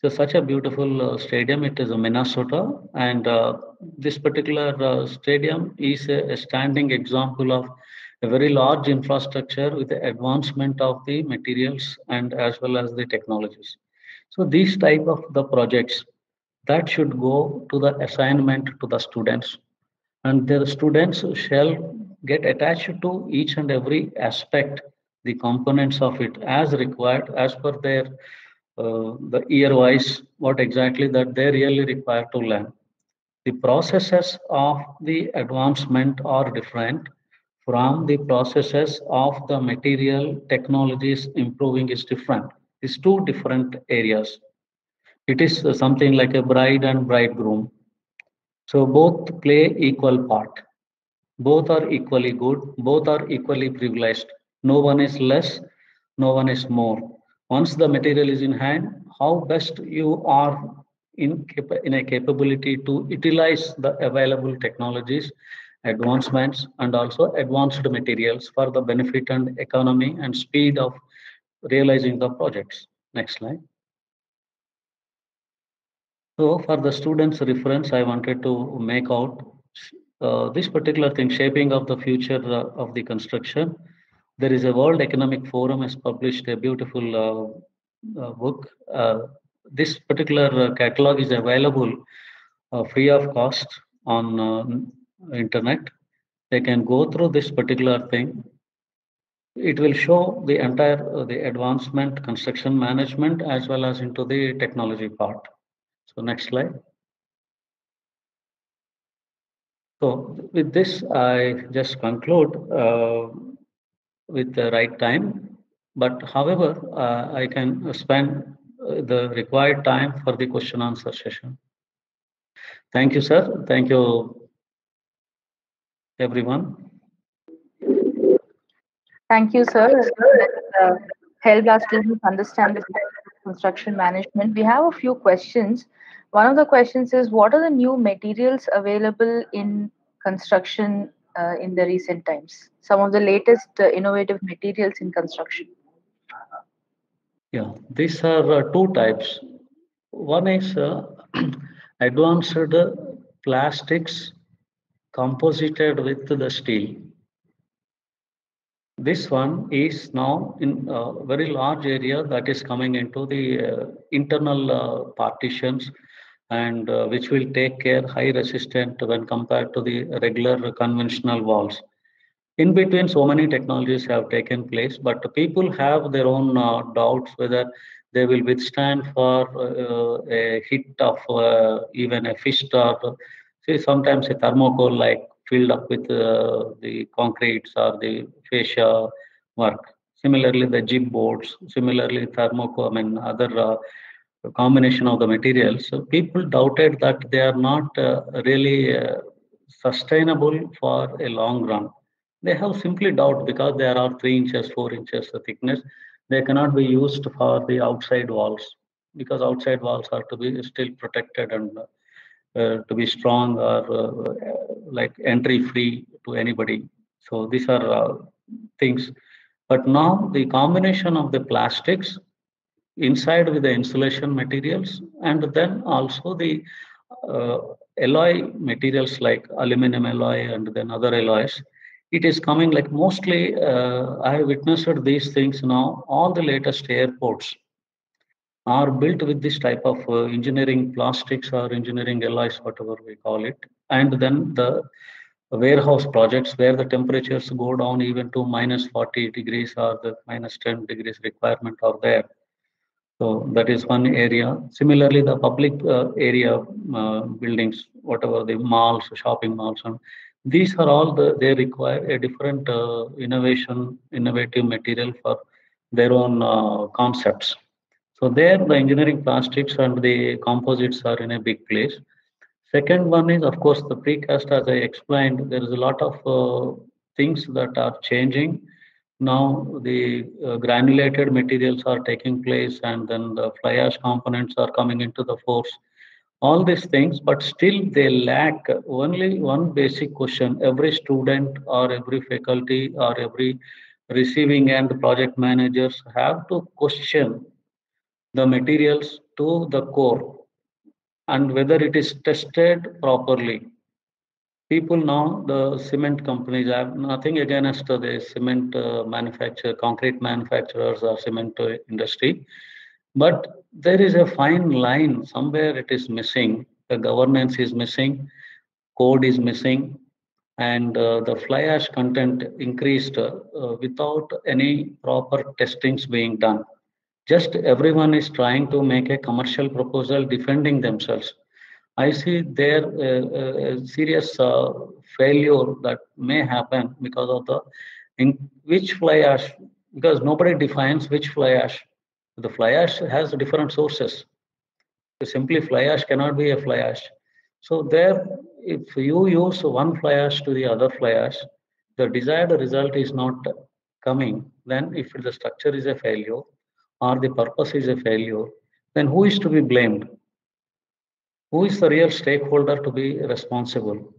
So such a beautiful stadium. It is a Minnesota, and this particular stadium is a standing example of a very large infrastructure with the advancement of the materials and as well as the technologies. So these type of the projects that should go to the assignment to the students, and the students shall get attached to each and every aspect, the components of it as required as per their the year wise, what exactly that they really require to learn. The processes of the advancement are different from the processes of the material technologies improving is different. It's two different areas. It is something like a bride and bridegroom. So both play equal part. Both are equally good. Both are equally privileged. No one is less, no one is more. Once the material is in hand, how best you are in a capability to utilize the available technologies, advancements, and also advanced materials for the benefit and economy and speed of realizing the projects. Next slide. So for the students' reference, I wanted to make out this particular thing, shaping of the future of the construction, there is a World Economic Forum has published a beautiful book. This particular catalog is available free of cost on internet. They can go through this particular thing. It will show the entire the advancement, construction management, as well as into the technology part. So next slide. So with this, I just conclude with the right time. But however, I can spend the required time for the question answer session. Thank you, sir. Thank you, everyone. Thank you, sir. That helped our students understand the construction management. We have a few questions. One of the questions is, what are the new materials available in construction in the recent times? Some of the latest innovative materials in construction. Yeah, these are two types. One is advanced plastics composited with the steel. This one is now in a very large area that is coming into the internal partitions, and which will take care high resistant when compared to the regular conventional walls. In between, so many technologies have taken place, but people have their own doubts whether they will withstand for a hit of even a fist, or say sometimes a thermocol like filled up with the concretes or the fascia work. Similarly, the jib boards, similarly thermocol, I mean other combination of the materials. So people doubted that they are not really sustainable for a long run. They have simply doubt because there are 3 inches, 4 inches of thickness. They cannot be used for the outside walls, because outside walls are to be still protected and to be strong, or like entry free to anybody. So these are things. But now the combination of the plastics inside with the insulation materials, and then also the alloy materials like aluminum alloy and then other alloys, it is coming like mostly I have witnessed these things now. All the latest airports are built with this type of engineering plastics or engineering alloys, whatever we call it. And then the warehouse projects where the temperatures go down even to minus 40 degrees or the minus 10 degrees requirement are there. So that is one area. Similarly, the public area buildings, whatever the malls, shopping malls, and these are all they require a different innovative material for their own concepts. So there, the engineering plastics and the composites are in a big place. Second one is, of course, the precast. As I explained, there is a lot of things that are changing. Now the granulated materials are taking place, and then the fly ash components are coming into the force. All these things, but still they lack only one basic question. Every student or every faculty or every receiving and project managers have to question the materials to the core and whether it is tested properly. People now, the cement companies, I have nothing against the cement concrete manufacturers or cement industry, but there is a fine line. Somewhere it is missing. The governance is missing, code is missing, and the fly ash content increased without any proper testings being done. Just everyone is trying to make a commercial proposal defending themselves. I see there a serious failure that may happen because of the which fly ash, because nobody defines which fly ash. The fly ash has different sources. Simply fly ash cannot be a fly ash. So there, if you use one fly ash to the other fly ash, the desired result is not coming. Then if the structure is a failure or the purpose is a failure, then who is to be blamed? Who is the real stakeholder to be responsible?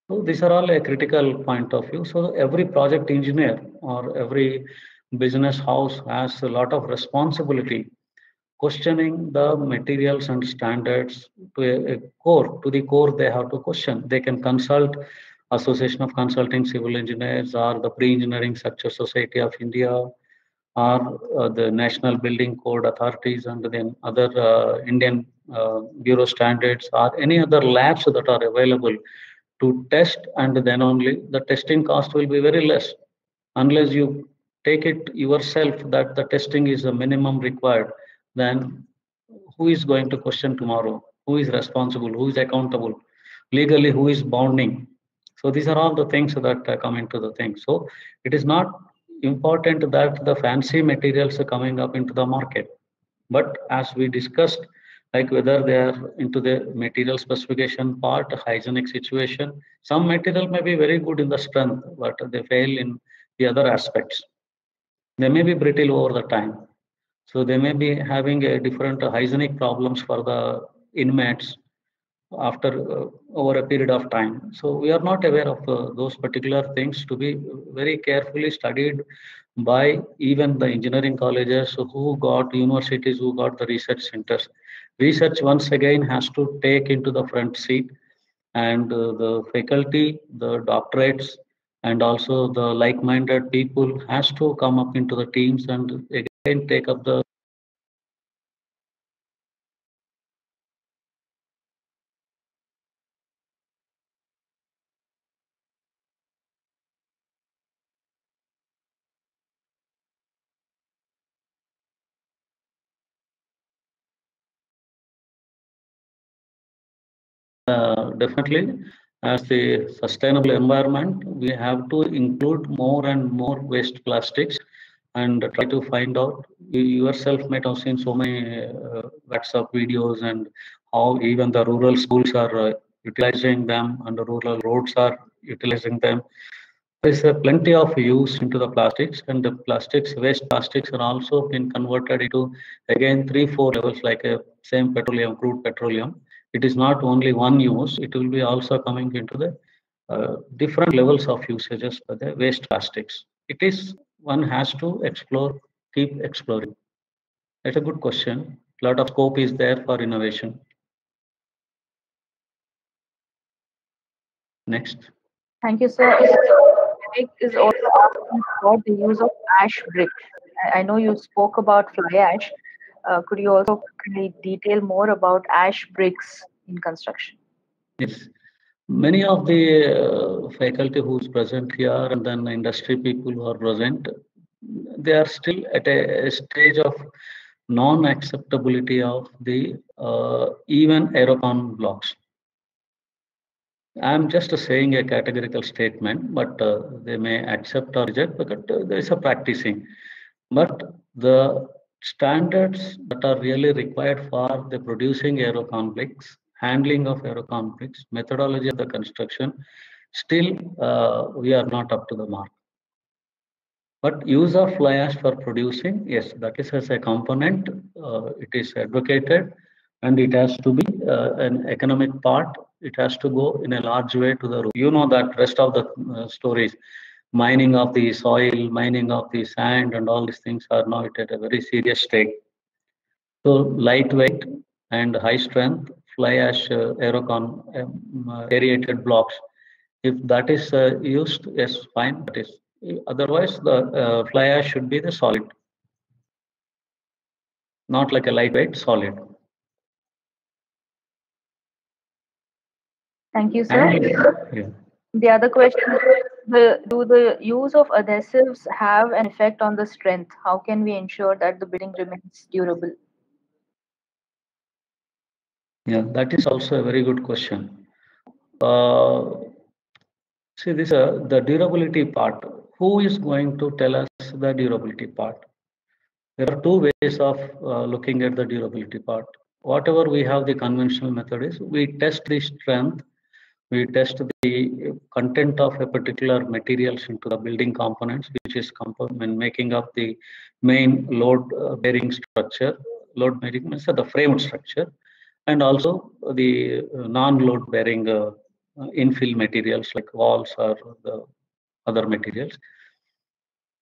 So these are all a critical point of view. So every project engineer or every business house has a lot of responsibility questioning the materials and standards to a core. To the core, they have to question. They can consult Association of Consulting Civil Engineers or the Pre-Engineering Structure Society of India or the National Building Code authorities and then other Indian Bureau standards or any other labs that are available to test, and then only the testing cost will be very less. Unless you take it yourself that the testing is the minimum required, then who is going to question tomorrow? Who is responsible? Who is accountable? Legally, who is bounding? So these are all the things that come into the thing. So it is not important that the fancy materials are coming up into the market. But as we discussed, like whether they are into the material specification part, hygienic situation, some material may be very good in the strength, but they fail in the other aspects. They may be brittle over the time. So they may be having a different hygienic problems for the inmates after over a period of time. So we are not aware of those particular things to be very carefully studied by even the engineering colleges who got universities, who got the research centers. Research once again has to take into the front seat, and the faculty, the doctorates, and also the like-minded people has to come up into the teams and again take up the definitely, as the sustainable environment, we have to include more and more waste plastics and try to find out. You yourself might have seen so many WhatsApp videos and how even the rural schools are utilizing them and the rural roads are utilizing them. There is plenty of use into the plastics, and the plastics, waste plastics are also been converted into again 3-4 levels like a same petroleum, crude petroleum. It is not only one use, it will be also coming into the different levels of usages for the waste plastics. It is one has to explore, keep exploring. That's a good question. A lot of scope is there for innovation. Next. Thank you, sir. Vivek is also asking about the use of ash bricks. I know you spoke about fly ash. Could you also detail more about ash bricks in construction? Yes. Many of the faculty who's present here and then industry people who are present, they are still at a stage of non-acceptability of the even Aerocon blocks. I'm just saying a categorical statement, but they may accept or reject, but there is a practicing. But the standards that are really required for the producing Aerocon bricks, handling of Aerocon bricks, methodology of the construction, still we are not up to the mark. But use of fly ash for producing, yes, that is as a component, it is advocated, and it has to be an economic part. It has to go in a large way to the root. You know that rest of the stories, mining of the soil, mining of the sand, and all these things are now at a very serious state. So lightweight and high strength fly ash Aerocon aerated blocks. If that is used, yes, fine. That is. Otherwise, the fly ash should be the solid, not like a lightweight solid. Thank you, sir. Yeah. The other question is, do the use of adhesives have an effect on the strength? How can we ensure that the building remains durable? Yeah, that is also a very good question. See, this the durability part. Who is going to tell us the durability part? There are two ways of looking at the durability part. Whatever we have, the conventional method is we test the strength, we test the content of a particular materials into the building components, which is making up the main load bearing structure. Load bearing means the frame structure, and also the non-load bearing infill materials like walls or the other materials.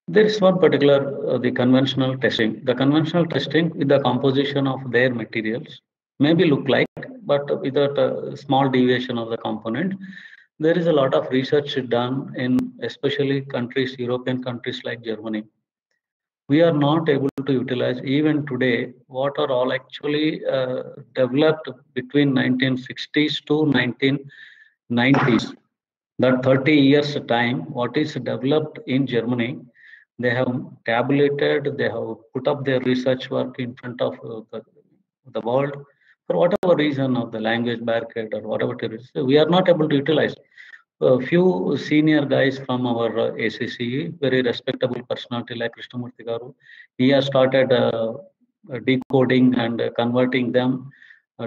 There is one particular, the conventional testing. The conventional testing with the composition of their materials maybe look like, but without a small deviation of the component. There is a lot of research done in especially countries, European countries like Germany. We are not able to utilize even today what are all actually developed between 1960s to 1990s. That 30 years time, what is developed in Germany, they have tabulated, they have put up their research work in front of the world. For whatever reason of the language barricade or whatever it is, we are not able to utilize. A few senior guys from our ACCE, very respectable personality like Krishnamurthy Garu, he has started decoding and converting them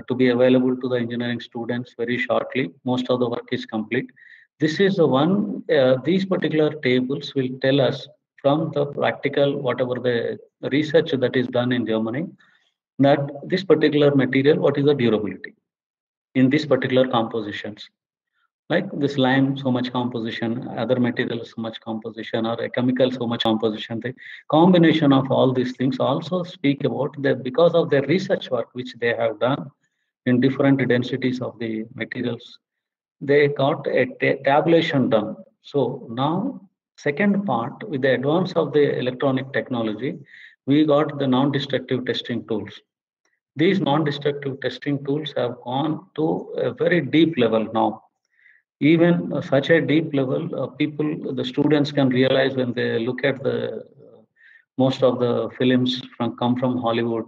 to be available to the engineering students very shortly. Most of the work is complete. This is the one, these particular tables will tell us from the practical, whatever the research that is done in Germany, that this particular material, what is the durability in these particular compositions. Like this lime, so much composition, other materials, so much composition, or a chemical, so much composition. The combination of all these things also speak about that because of their research work, which they have done in different densities of the materials, they got a tabulation done. So now, second part, with the advance of the electronic technology, we got the non-destructive testing tools. These non-destructive testing tools have gone to a very deep level now. Even such a deep level, the students can realize when they look at the most of the films come from Hollywood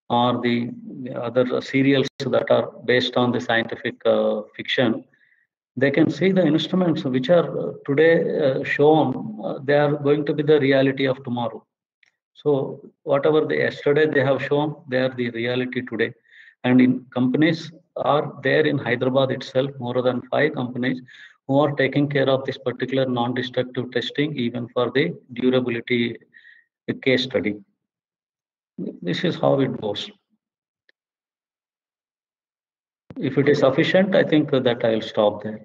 or the other serials that are based on the scientific fiction. They can see the instruments which are today shown, they are going to be the reality of tomorrow. So whatever yesterday they have shown, they are the reality today. And in companies are there in Hyderabad itself, more than 5 companies who are taking care of this particular non-destructive testing, even for the durability case study. This is how it goes. If it is sufficient, I think that I'll stop there.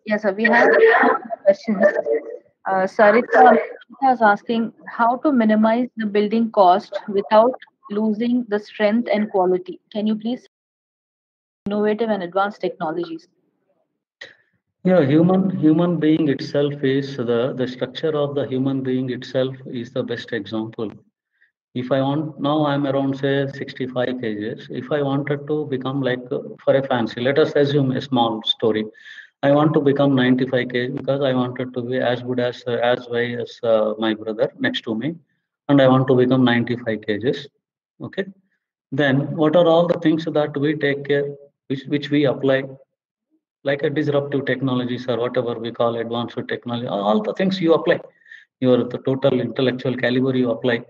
Yes, sir. We have questions. Sarita is asking how to minimize the building cost without losing the strength and quality. Can you please innovative and advanced technologies? Yeah, human being itself is the structure of the human being itself is the best example. If I want, now I'm around say 65 kgs. If I wanted to become like for a fancy, let us assume a small story. I want to become 95 kg because I wanted to be as good as high as my brother next to me, and I want to become 95 kgs. Okay. Then what are all the things that we take care, which we apply, like a disruptive technologies or whatever we call advanced technology, all the things you apply, the total intellectual caliber you apply,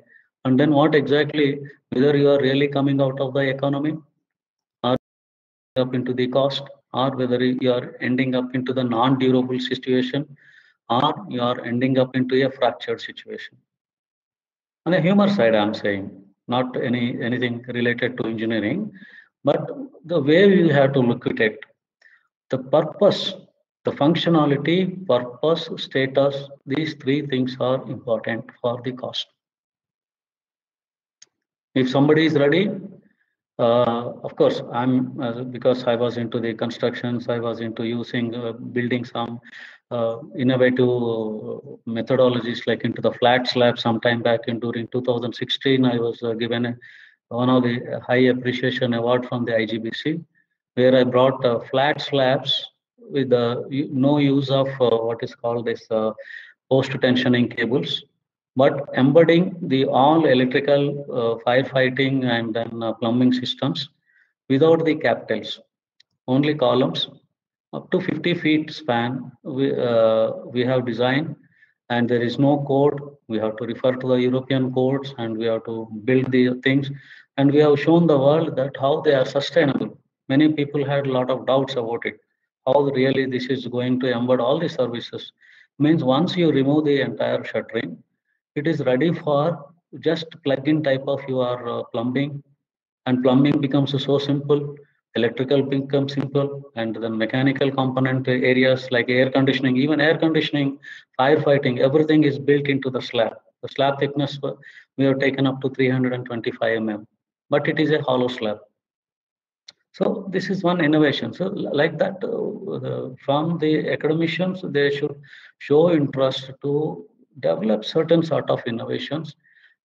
and then what exactly, whether you are really coming out of the economy or up into the cost, or whether you are ending up into the non-durable situation, or you are ending up into a fractured situation. On the humor side, I'm saying, not anything related to engineering, but the way we have to look at it. The purpose, the functionality, purpose, status, these 3 things are important for the cost. If somebody is ready, of course, because I was into the constructions, I was into building some innovative methodologies like into the flat slab sometime back during 2016. I was given one of the high appreciation award from the IGBC, where I brought flat slabs with no use of what is called this post tensioning cables, but embedding the all electrical firefighting and then plumbing systems without the capitals, only columns up to 50 feet span. We have designed, and there is no code. We have to refer to the European codes, and we have to build the things, and we have shown the world that how they are sustainable. Many people had a lot of doubts about it. How really this is going to embed all the services? Means once you remove the entire shuttering, it is ready for just plug-in type of your plumbing, and plumbing becomes so simple. electrical becomes simple, and then mechanical component areas like air conditioning, even air conditioning, firefighting, everything is built into the slab. The slab thickness we have taken up to 325 mm, but it is a hollow slab. So this is one innovation. So like that, from the academicians, they should show interest to develop certain sort of innovations,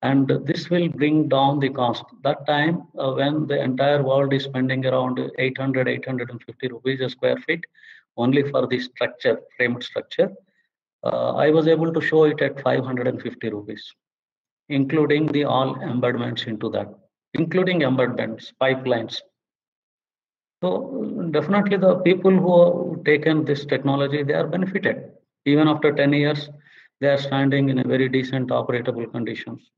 and this will bring down the cost. That time when the entire world is spending around 800, 850 rupees a square feet only for the structure, framed structure, I was able to show it at 550 rupees, including the all embedments into that, including embedments, pipelines. So definitely the people who have taken this technology, they are benefited. Even after 10 years, they are standing in a very decent operable conditions.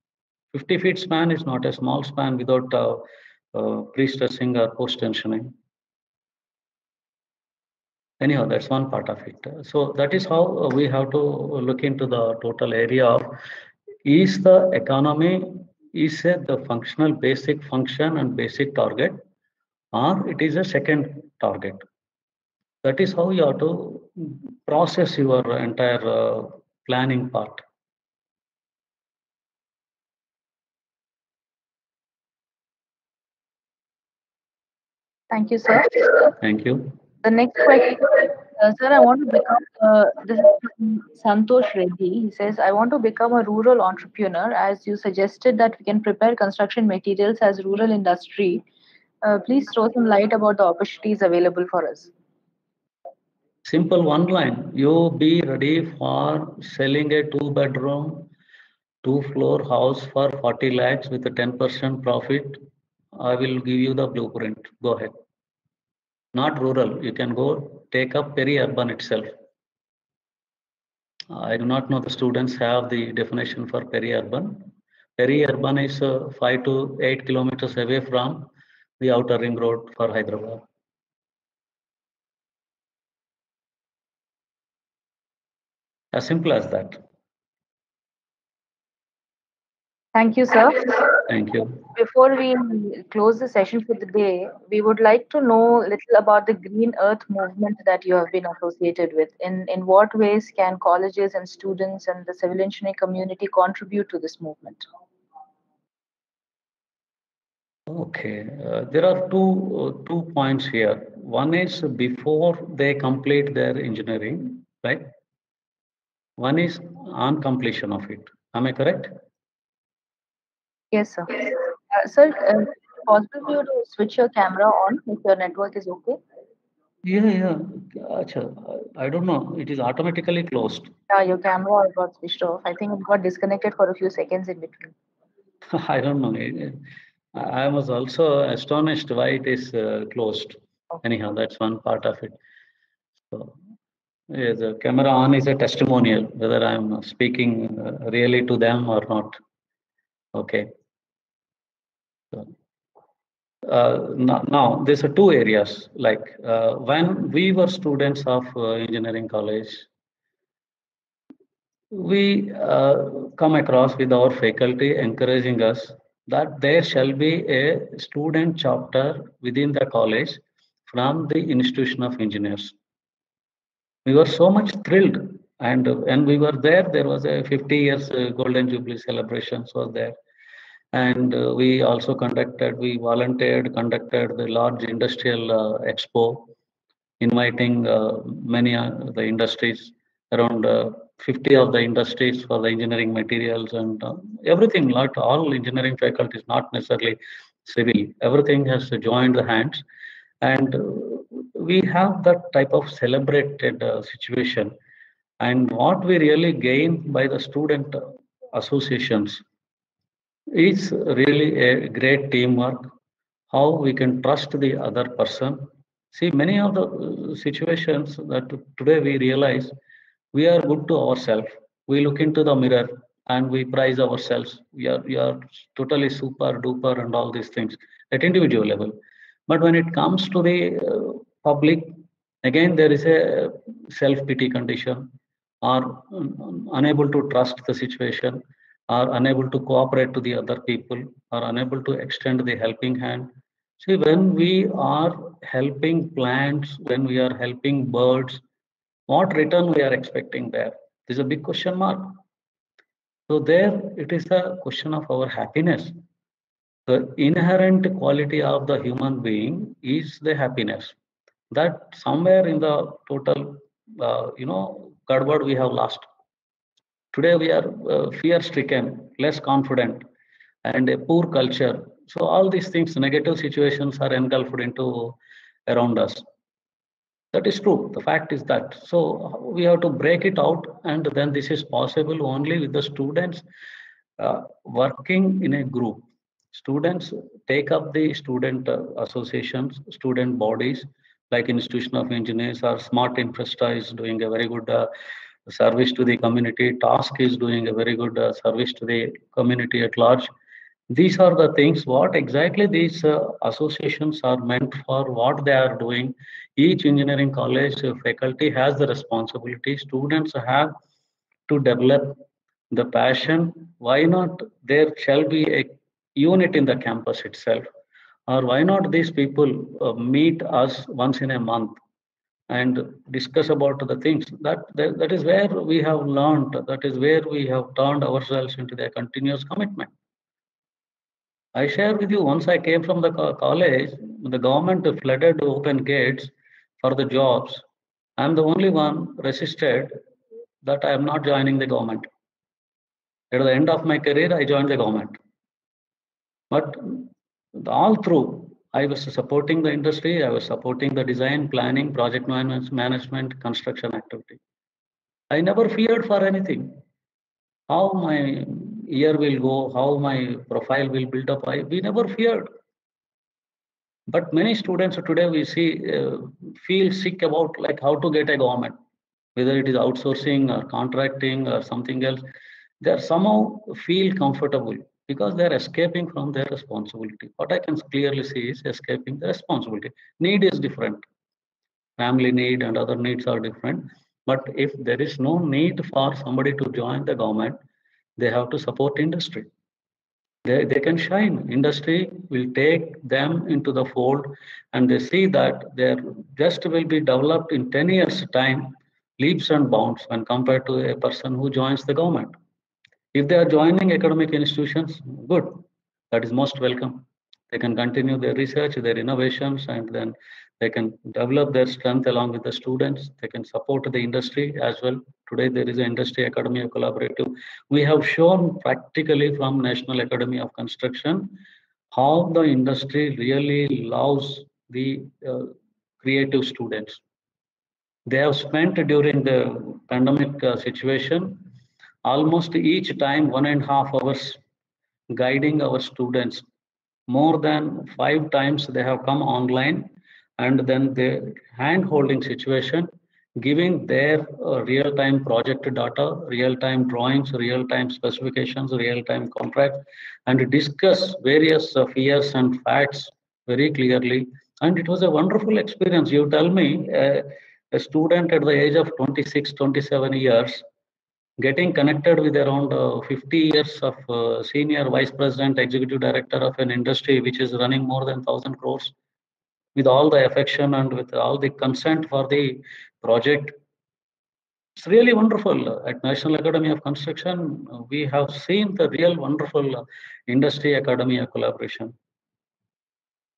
50 feet span is not a small span without pre-stressing or post-tensioning. Anyhow, that's one part of it. So that is how we have to look into the total area of, is the economy, is it the functional basic function and basic target, or it is a second target. That is how you have to process your entire planning part. Thank you, sir. Thank you. The next question, sir, I want to become, this is from Santosh Reddy. He says, I want to become a rural entrepreneur. As you suggested that we can prepare construction materials as rural industry. Please throw some light about the opportunities available for us. Simple one line. You be ready for selling a 2-bedroom, 2-floor house for 40 lakhs with a 10% profit. I will give you the blueprint. Go ahead. Not rural. You can go take up peri-urban itself. I do not know the students have the definition for peri-urban. Peri-urban is 5 to 8 kilometers away from the outer ring road for Hyderabad. As simple as that. Thank you, sir. Thank you. Before we close the session for the day, we would like to know a little about the Green Earth movement that you have been associated with. In what ways can colleges and students and the civil engineering community contribute to this movement? Okay, there are two points here. One is before they complete their engineering, right? One is on completion of it. Am I correct? Yes, sir. Sir, is it possible for you to switch your camera on if your network is okay? Yeah. Achha, I don't know. It is automatically closed. Yeah, your camera got switched off. I think it got disconnected for a few seconds in between. I don't know. I was also astonished why it is closed. Okay. Anyhow, that's one part of it. So, yeah, the camera on is a testimonial whether I'm speaking really to them or not. Okay. So, now there's two areas. Like when we were students of engineering college, we come across with our faculty encouraging us that there shall be a student chapter within the college from the Institution of Engineers. We were so much thrilled, and when we were there was a 50 years Golden Jubilee celebrations was there, and we also volunteered, conducted the large industrial expo, inviting many the industries, around 50 of the industries for the engineering materials and everything. Not all engineering faculties, not necessarily civil, everything has joined the hands, and we have that type of celebrated situation. And what we really gain by the student associations is really a great teamwork, how we can trust the other person. See, many of the situations that today we realize, we are good to ourselves. We look into the mirror and we prize ourselves. We are totally super duper and all these things at individual level. But when it comes to the public, again, there is a self-pity condition, or unable to trust the situation, are unable to cooperate to the other people, are unable to extend the helping hand. See, when we are helping plants, when we are helping birds, what return we are expecting there? This is a big question mark. So there it is a question of our happiness. The inherent quality of the human being is the happiness. That somewhere in the total, garbage we have lost. Today we are fear-stricken, less confident, and a poor culture. So all these things, negative situations are engulfed into around us. That is true. The fact is that. So we have to break it out, and then this is possible only with the students working in a group. Students take up the student associations, student bodies, like Institution of Engineers or Smart Infrastructure is doing a very good service to the community. Task is doing a very good service to the community at large. These are the things what exactly these associations are meant for, what they are doing. Each engineering college faculty has the responsibility. Students have to develop the passion. Why not there shall be a unit in the campus itself? Or why not these people meet us once in a month and discuss about the things that is where we have learned, that is where we have turned ourselves into the continuous commitment. I share with you, once I came from the college, the government flooded open gates for the jobs. I'm the only one resisted that I am not joining the government. At the end of my career, I joined the government. But all through, I was supporting the industry, I was supporting the design, planning, project management, construction activity. I never feared for anything. How my year will go, how my profile will build up, we never feared. But many students today we see feel sick about like how to get a government, whether it is outsourcing or contracting or something else. They somehow feel comfortable because they're escaping from their responsibility. What I can clearly see is escaping the responsibility. Need is different. Family need and other needs are different. But if there is no need for somebody to join the government, they have to support industry. They can shine. Industry will take them into the fold, and they see that their just will be developed in 10 years' time, leaps and bounds when compared to a person who joins the government. If they are joining academic institutions, good. That is most welcome. They can continue their research, their innovations, and then they can develop their strength along with the students. They can support the industry as well. Today, there is an industry academy collaborative. We have shown practically from National Academy of Construction how the industry really loves the creative students. They have spent during the pandemic situation almost each time 1.5 hours guiding our students. More than 5 times they have come online, and then the hand holding situation, giving their real-time project data, real-time drawings, real-time specifications, real-time contracts, and discuss various fears and facts very clearly. And it was a wonderful experience. You tell me, a student at the age of 26, 27 years, getting connected with around 50 years of senior vice president, executive director of an industry which is running more than 1,000 crores, with all the affection and with all the consent for the project. It's really wonderful. At National Academy of Construction, we have seen the real wonderful industry academy collaboration.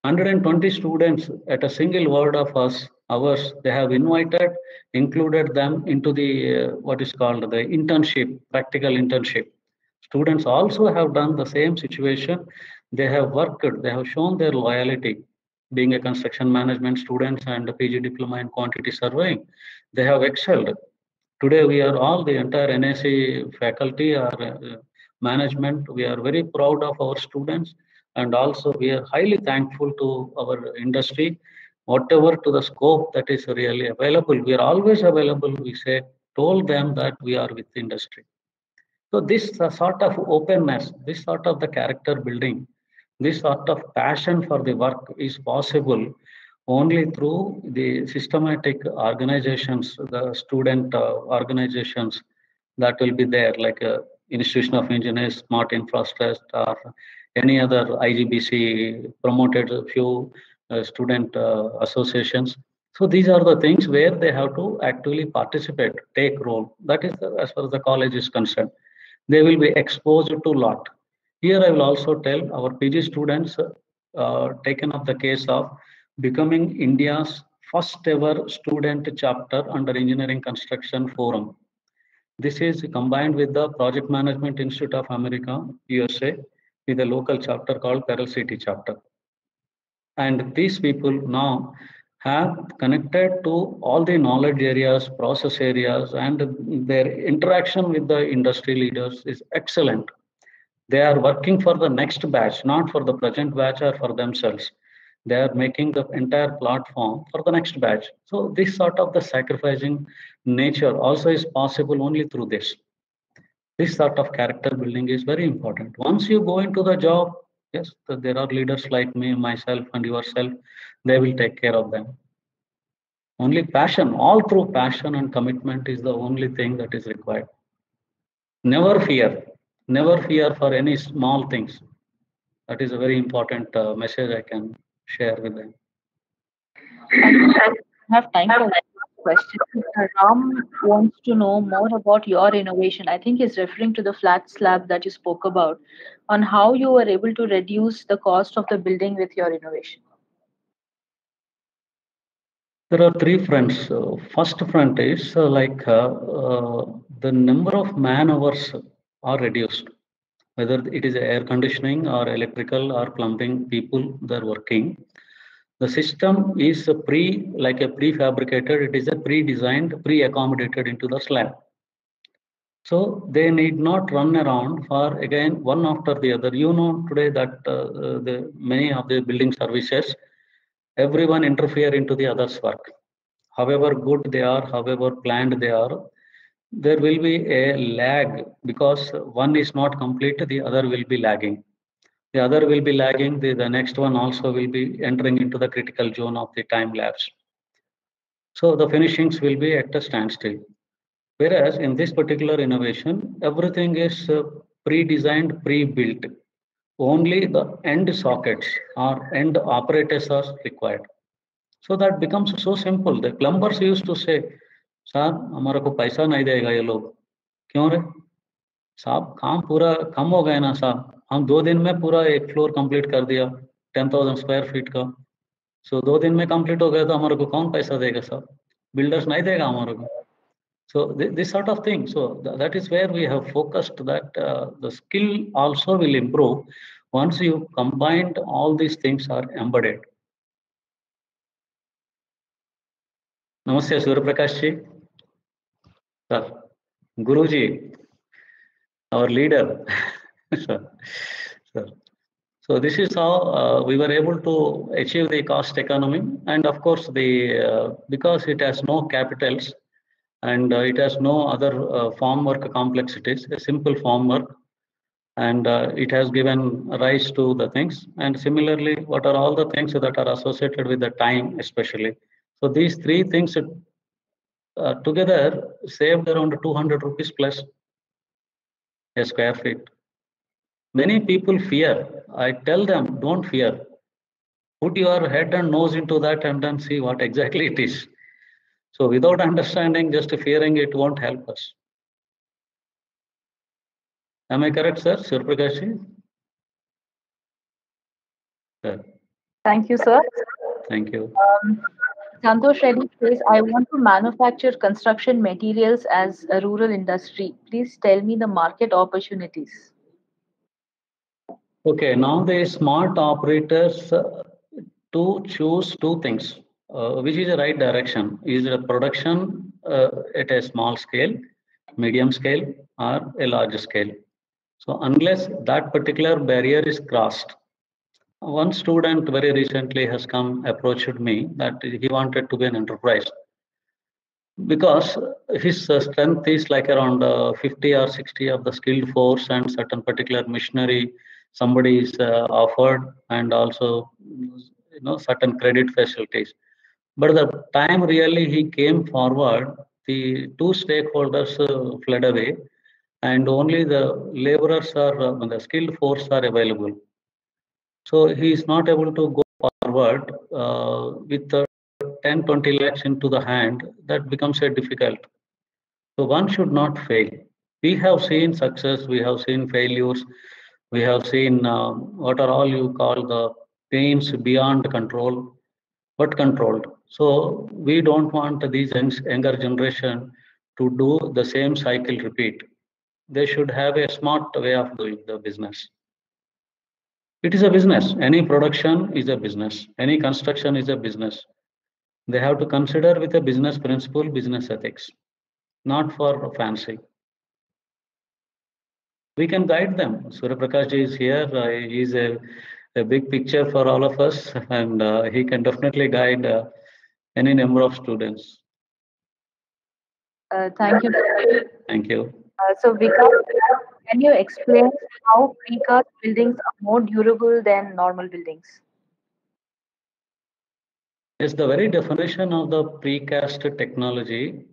120 students at a single word of ours, they have included them into the what is called the internship, practical internship. Students also have done the same situation. They have worked, they have shown their loyalty. Being a construction management students and a PG diploma in quantity surveying, they have excelled. Today we are all the entire NAC faculty or management. We are very proud of our students. And also we are highly thankful to our industry, whatever to the scope that is really available. We are always available. We say, told them that we are with industry. So this sort of openness, this sort of the character building, this sort of passion for the work is possible only through the systematic organizations, the student organizations that will be there, like Institution of Engineers, Smart Infrastructure, or any other IGBC promoted a few student associations. So these are the things where they have to actively participate, take role. That is as far as the college is concerned. They will be exposed to lot. Here I will also tell our PG students taken up the case of becoming India's first ever student chapter under Engineering Construction Forum. This is combined with the Project Management Institute of America, USA, with a local chapter called Pearl City chapter. And these people now have connected to all the knowledge areas, process areas, and their interaction with the industry leaders is excellent. They are working for the next batch, not for the present batch or for themselves. They are making the entire platform for the next batch. So this sort of the sacrificing nature also is possible only through this. This sort of character building is very important. Once you go into the job, yes, there are leaders like me, myself, and yourself. They will take care of them. Only passion, all through passion and commitment is the only thing that is required. Never fear for any small things. That is a very important message I can share with them. I have time for one question. Ram wants to know more about your innovation. I think he's referring to the flat slab that you spoke about, on how you were able to reduce the cost of the building with your innovation. There are three fronts. First front is the number of man hours are reduced. Whether it is air conditioning or electrical or plumbing people, they're working. The system is prefabricated. It is a pre-designed, pre-accommodated into the slab. So they need not run around for again one after the other. You know today that many of the building services, everyone interfere into the other's work. However good they are, however planned they are, there will be a lag because one is not complete, the other will be lagging. The other will be lagging, the next one also will be entering into the critical zone of the time lapse. So the finishings will be at a standstill. Whereas in this particular innovation, everything is pre-designed, pre-built. Only the end sockets or end operators are required. So that becomes so simple. The plumbers used to say, "Sir, हमारा को पैसा नहीं देगा ये लोग." क्यों रे? साहब काम पूरा कम हो गया ना साहब, हम 2 दिन में पूरा एक फ्लोर कंप्लीट कर दिया 10,000 स्क्वायर फीट का. सो 2 दिन में कंप्लीट हो गया तो हमारे को कौन पैसा देगा साहब? बिल्डर्स नहीं देगा हमारे को. So this sort of thing. So that is where we have focused that the skill also will improve once you combined all these things are embedded. Namaste, Surya Prakash ji. Sir, Guruji, our leader. Sir. So this is how we were able to achieve the cost economy, and of course because it has no capitals and it has no other formwork complexities, a simple formwork, and it has given rise to the things. And similarly, what are all the things that are associated with the time especially. So these three things together saved around 200 rupees plus a square feet. Many people fear. I tell them, don't fear. Put your head and nose into that and then see what exactly it is. So without understanding, just fearing it won't help us. Am I correct, sir? Surya Prakash ji? Sir. Thank you, sir. Thank you. Santosh Reddy says, I want to manufacture construction materials as a rural industry. Please tell me the market opportunities. Okay, now the smart operators to choose two things, which is the right direction. Is it a production at a small scale, medium scale, or a large scale? So unless that particular barrier is crossed, one student very recently has approached me that he wanted to be an enterprise because his strength is like around 50 or 60 of the skilled force and certain particular machinery somebody is offered, and also certain credit facilities. But the time really he came forward, the two stakeholders fled away, and only the laborers are the skilled force are available. So he is not able to go forward with 10, 20 lakhs into the hand. That becomes a difficult. So one should not fail. We have seen success, we have seen failures, we have seen what are all you call the pains beyond control, but controlled. So we don't want these younger generation to do the same cycle repeat. They should have a smart way of doing the business. It is a business. Any production is a business. Any construction is a business. They have to consider with a business principle, business ethics, not for fancy. We can guide them. Surya Prakash ji is here. He is a big picture for all of us, and he can definitely guide any number of students. Thank you. Thank you. So, Vikas, can you explain how precast buildings are more durable than normal buildings? Yes, the very definition of the precast technology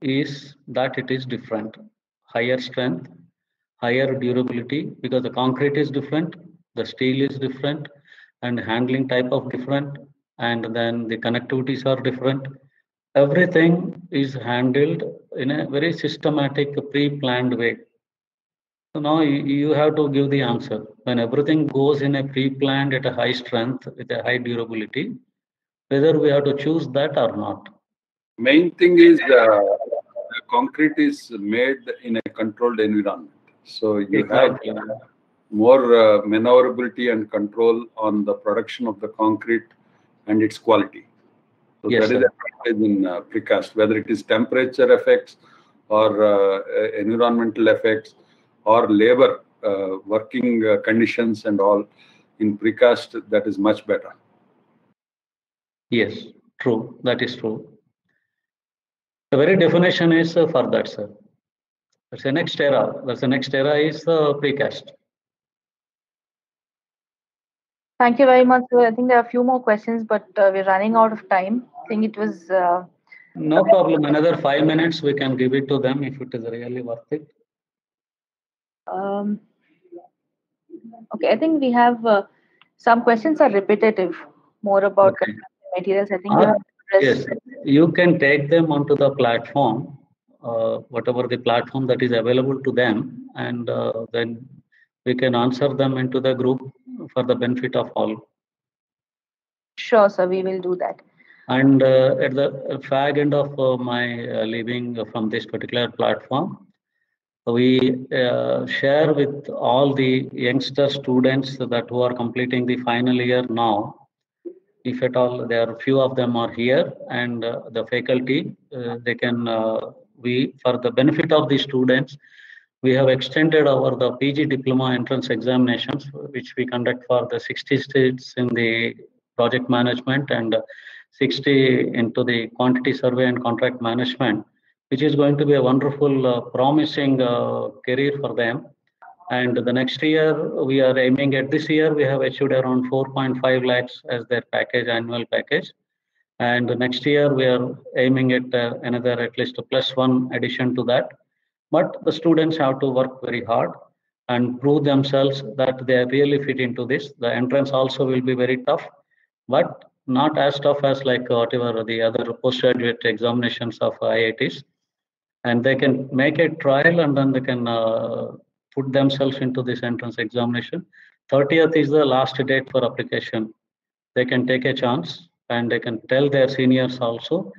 is that it is different. Higher strength, higher durability, because the concrete is different, the steel is different, and handling type of different, and then the connectivities are different. Everything is handled in a very systematic, pre-planned way. So now you have to give the answer. When everything goes in a pre-planned at a high strength with a high durability, whether we have to choose that or not. Main thing is concrete is made in a controlled environment. So you have more maneuverability and control on the production of the concrete and its quality. So yes, that is advantage in precast, whether it is temperature effects or environmental effects or labor working conditions and all. In precast, that is much better. Yes, true. That is true. The very definition is for that, sir. That's the next era. That's the next era is precast. Thank you very much, sir. I think there are a few more questions, but we're running out of time. I think it was... no problem. Another 5 minutes, we can give it to them if it is really worth it. Okay, I think we have some questions are repetitive, more about materials. I think you have yes, you can take them onto the platform, whatever the platform that is available to them, and then we can answer them into the group for the benefit of all. Sure, sir, we will do that. And at the fag end of my leaving from this particular platform, we share with all the youngster students that who are completing the final year now. If at all, there are few of them are here, and the faculty, they can, we, for the benefit of the students, we have extended our the PG diploma entrance examinations, which we conduct for the 60 states in the project management and 60 into the quantity survey and contract management, which is going to be a wonderful, promising career for them. And the next year, we are aiming at this year, we have achieved around 4.5 lakhs as their package, annual package. And next year, we are aiming at another at least a +1 addition to that. But the students have to work very hard and prove themselves that they are really fit into this. The entrance also will be very tough, but not as tough as like whatever the other postgraduate examinations of IITs. And they can make a trial and then they can put themselves into this entrance examination. 30th is the last date for application. They can take a chance and they can tell their seniors also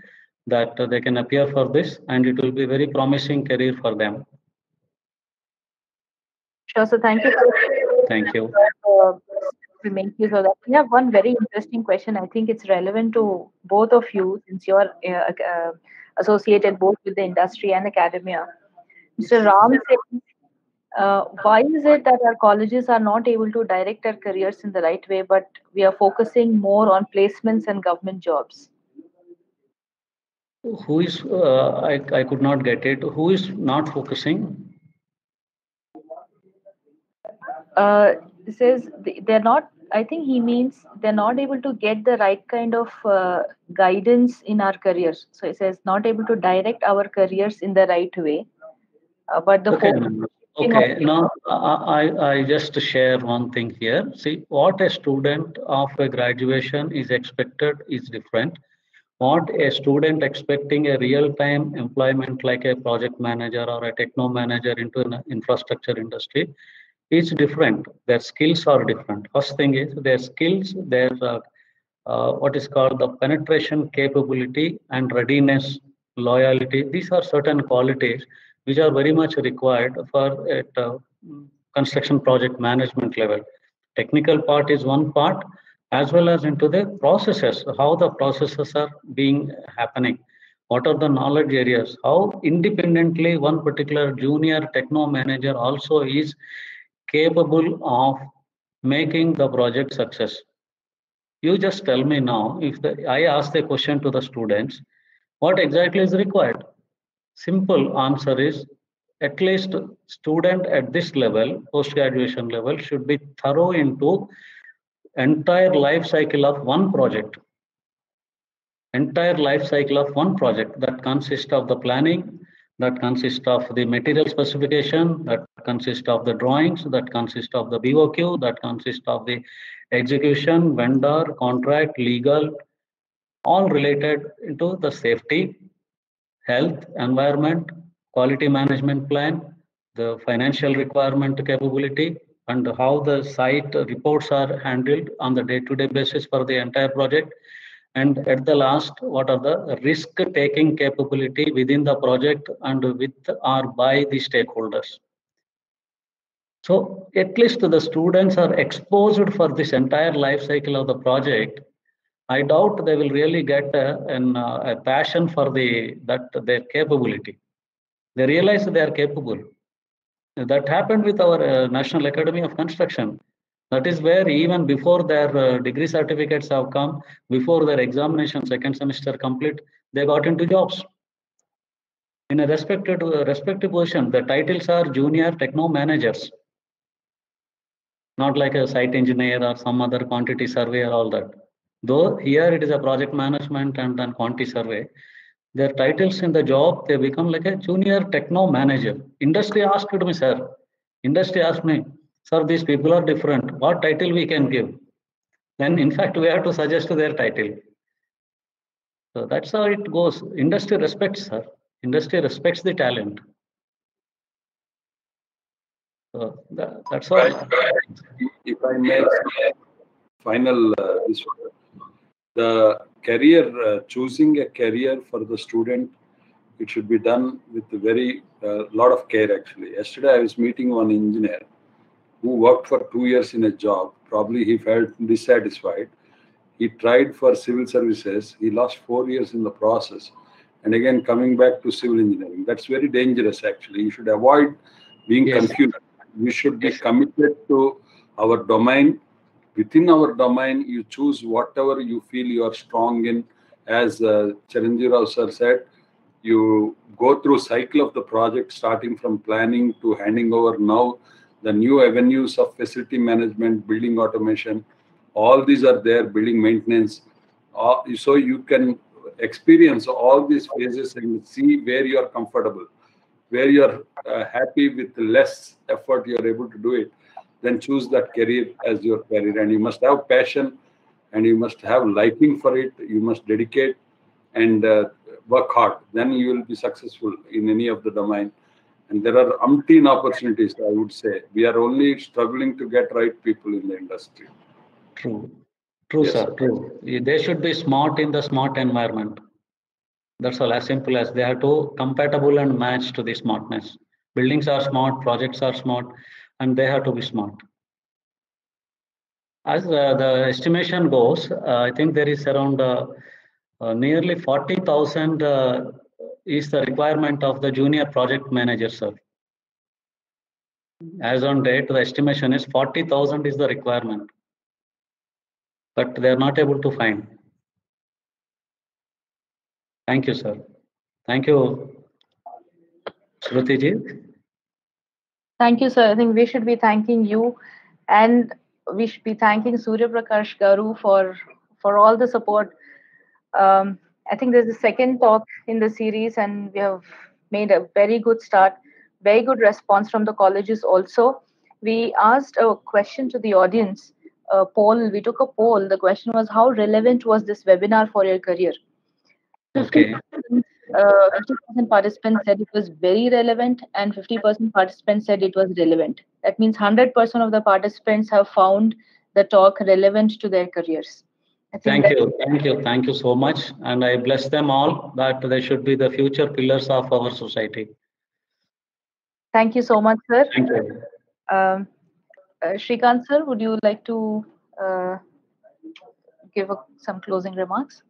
that they can appear for this, and it will be very promising career for them. Sure, so thank you. Thank you. We have one very interesting question. I think it's relevant to both of you since you're associated both with the industry and academia. Mr. Ram said, why is it that our colleges are not able to direct our careers in the right way, but we are focusing more on placements and government jobs? Who is, I could not get it. Who is not focusing? This is, they're not, I think he means they're not able to get the right kind of guidance in our careers. So it says not able to direct our careers in the right way. But the focus Okay, now I just share one thing here. See, what a student of a graduation is expected is different. What a student expecting a real-time employment like a project manager or a techno manager into an infrastructure industry is different. Their skills are different. First thing is their skills, their what is called the penetration capability and readiness, loyalty. These are certain qualities which are very much required for at construction project management level. Technical part is one part, as well as into the processes, how the processes are being happening. What are the knowledge areas? How independently one particular junior techno manager also is capable of making the project success. You just tell me now, if I ask the question to the students, what exactly is required? Simple answer is, at least student at this level, post-graduation level, should be thorough into entire life cycle of one project. Entire life cycle of one project that consists of the planning, that consists of the material specification, that consists of the drawings, that consists of the BOQ, that consists of the execution, vendor, contract, legal, all related into the safety, health, environment, quality management plan, the financial requirement capability, and how the site reports are handled on the day-to-day basis for the entire project. And at the last, what are the risk-taking capability within the project and with or by the stakeholders. So at least the students are exposed for this entire life cycle of the project. I doubt they will really get a passion for their capability. They realize they are capable. That happened with our National Academy of Construction. That is where even before their degree certificates have come, before their examination second semester complete, they got into jobs. In a respective position, the titles are junior techno managers. Not like a site engineer or some other quantity survey or all that. Though here it is a project management and then quantity survey, their titles in the job, they become like a junior techno manager. Industry asked me, sir. Industry asked me, sir, these people are different. What title we can give? Then in fact, we have to suggest their title. So that's how it goes. Industry respects, sir. Industry respects the talent. So that's all. If I may, final this one. The career, choosing a career for the student, it should be done with a very lot of care actually. Yesterday I was meeting one engineer who worked for 2 years in a job. Probably he felt dissatisfied. He tried for civil services. He lost 4 years in the process. And again, coming back to civil engineering. That's very dangerous actually. You should avoid being confused. You should be committed to our domain. Within our domain, you choose whatever you feel you are strong in. As Chiranjeev Rao sir said, you go through cycle of the project, starting from planning to handing over. Now the new avenues of facility management, building automation, all these are there, building maintenance. So you can experience all these phases and see where you are comfortable, where you are happy with less effort, you are able to do it. Then choose that career as your career. And you must have passion and you must have liking for it. You must dedicate and work hard. Then you will be successful in any of the domain. And there are umpteen opportunities, I would say. We are only struggling to get right people in the industry. True, yes, sir, true. They should be smart in the smart environment. That's all, as simple as they have to compatible and match to the smartness. Buildings are smart, projects are smart, and they have to be smart. As the estimation goes, I think there is around nearly 40,000 is the requirement of the junior project manager, sir. As on date, the estimation is 40,000 is the requirement, but they are not able to find. Thank you, sir. Thank you, Shruti ji. Thank you, sir. I think we should be thanking you, and we should be thanking Surya Prakash Garu for all the support. I think there's the second talk in the series, and we have made a very good start. very good response from the colleges also. We asked a question to the audience, poll. We took a poll. The question was, how relevant was this webinar for your career? 50% participants said it was very relevant, and 50% participants said it was relevant. That means 100% of the participants have found the talk relevant to their careers. Thank you so much. And I bless them all that they should be the future pillars of our society. Thank you so much, sir. Thank you. Shrikant sir, would you like to give some closing remarks?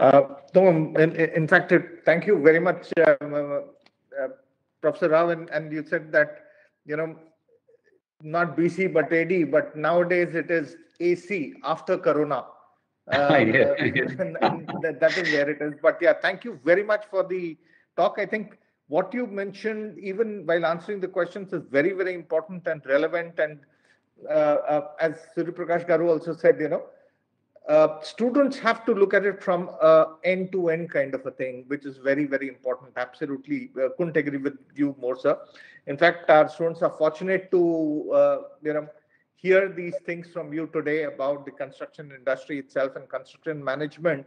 No, in fact, thank you very much, Professor Rao. And you said that, not BC but AD, but nowadays it is AC after Corona. And that is where it is. But yeah, thank you very much for the talk. I think what you mentioned, even while answering the questions, is very, very important and relevant. And as Surya Prakash Garu also said, students have to look at it from end-to-end kind of a thing, which is very, very important. Absolutely, couldn't agree with you more, sir. In fact, our students are fortunate to hear these things from you today about the construction industry itself and construction management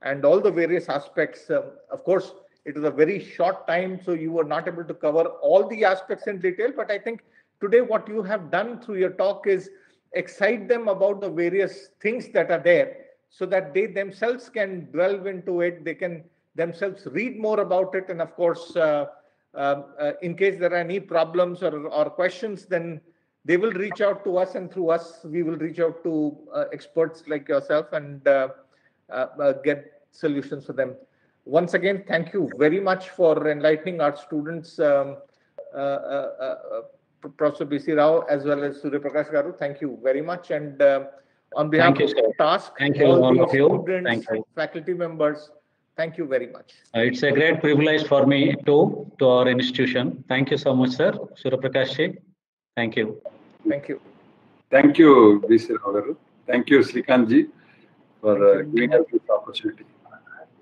and all the various aspects. Of course, it was a very short time, so you were not able to cover all the aspects in detail. But I think today what you have done through your talk is excite them about the various things that are there so that they themselves can delve into it. They can themselves read more about it. And of course, in case there are any problems or questions, then they will reach out to us, and through us, we will reach out to experts like yourself and get solutions for them. Once again, thank you very much for enlightening our students, Professor B.C. Rao, as well as Surya Prakash Garu. Thank you very much. And on behalf of the task, all the students, faculty members, thank you very much. It's a great privilege for me to our institution. Thank you so much, sir. Surya Prakash ji. Thank you. Thank you. Thank you, B.C. Rao Garu. Thank you, Shrikant ji, for giving us this opportunity.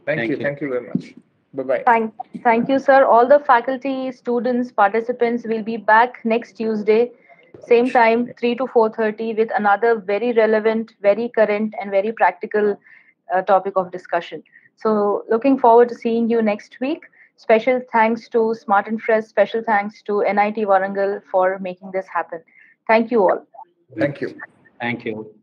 Thank you. Thank you very much. Bye-bye. Thank you, sir. All the faculty, students, participants will be back next Tuesday, same time, 3 to 4:30, with another very relevant, very current, and very practical topic of discussion. So looking forward to seeing you next week. Special thanks to Smart and Fresh. Special thanks to NIT Warangal for making this happen. Thank you all. Thank you. Thank you.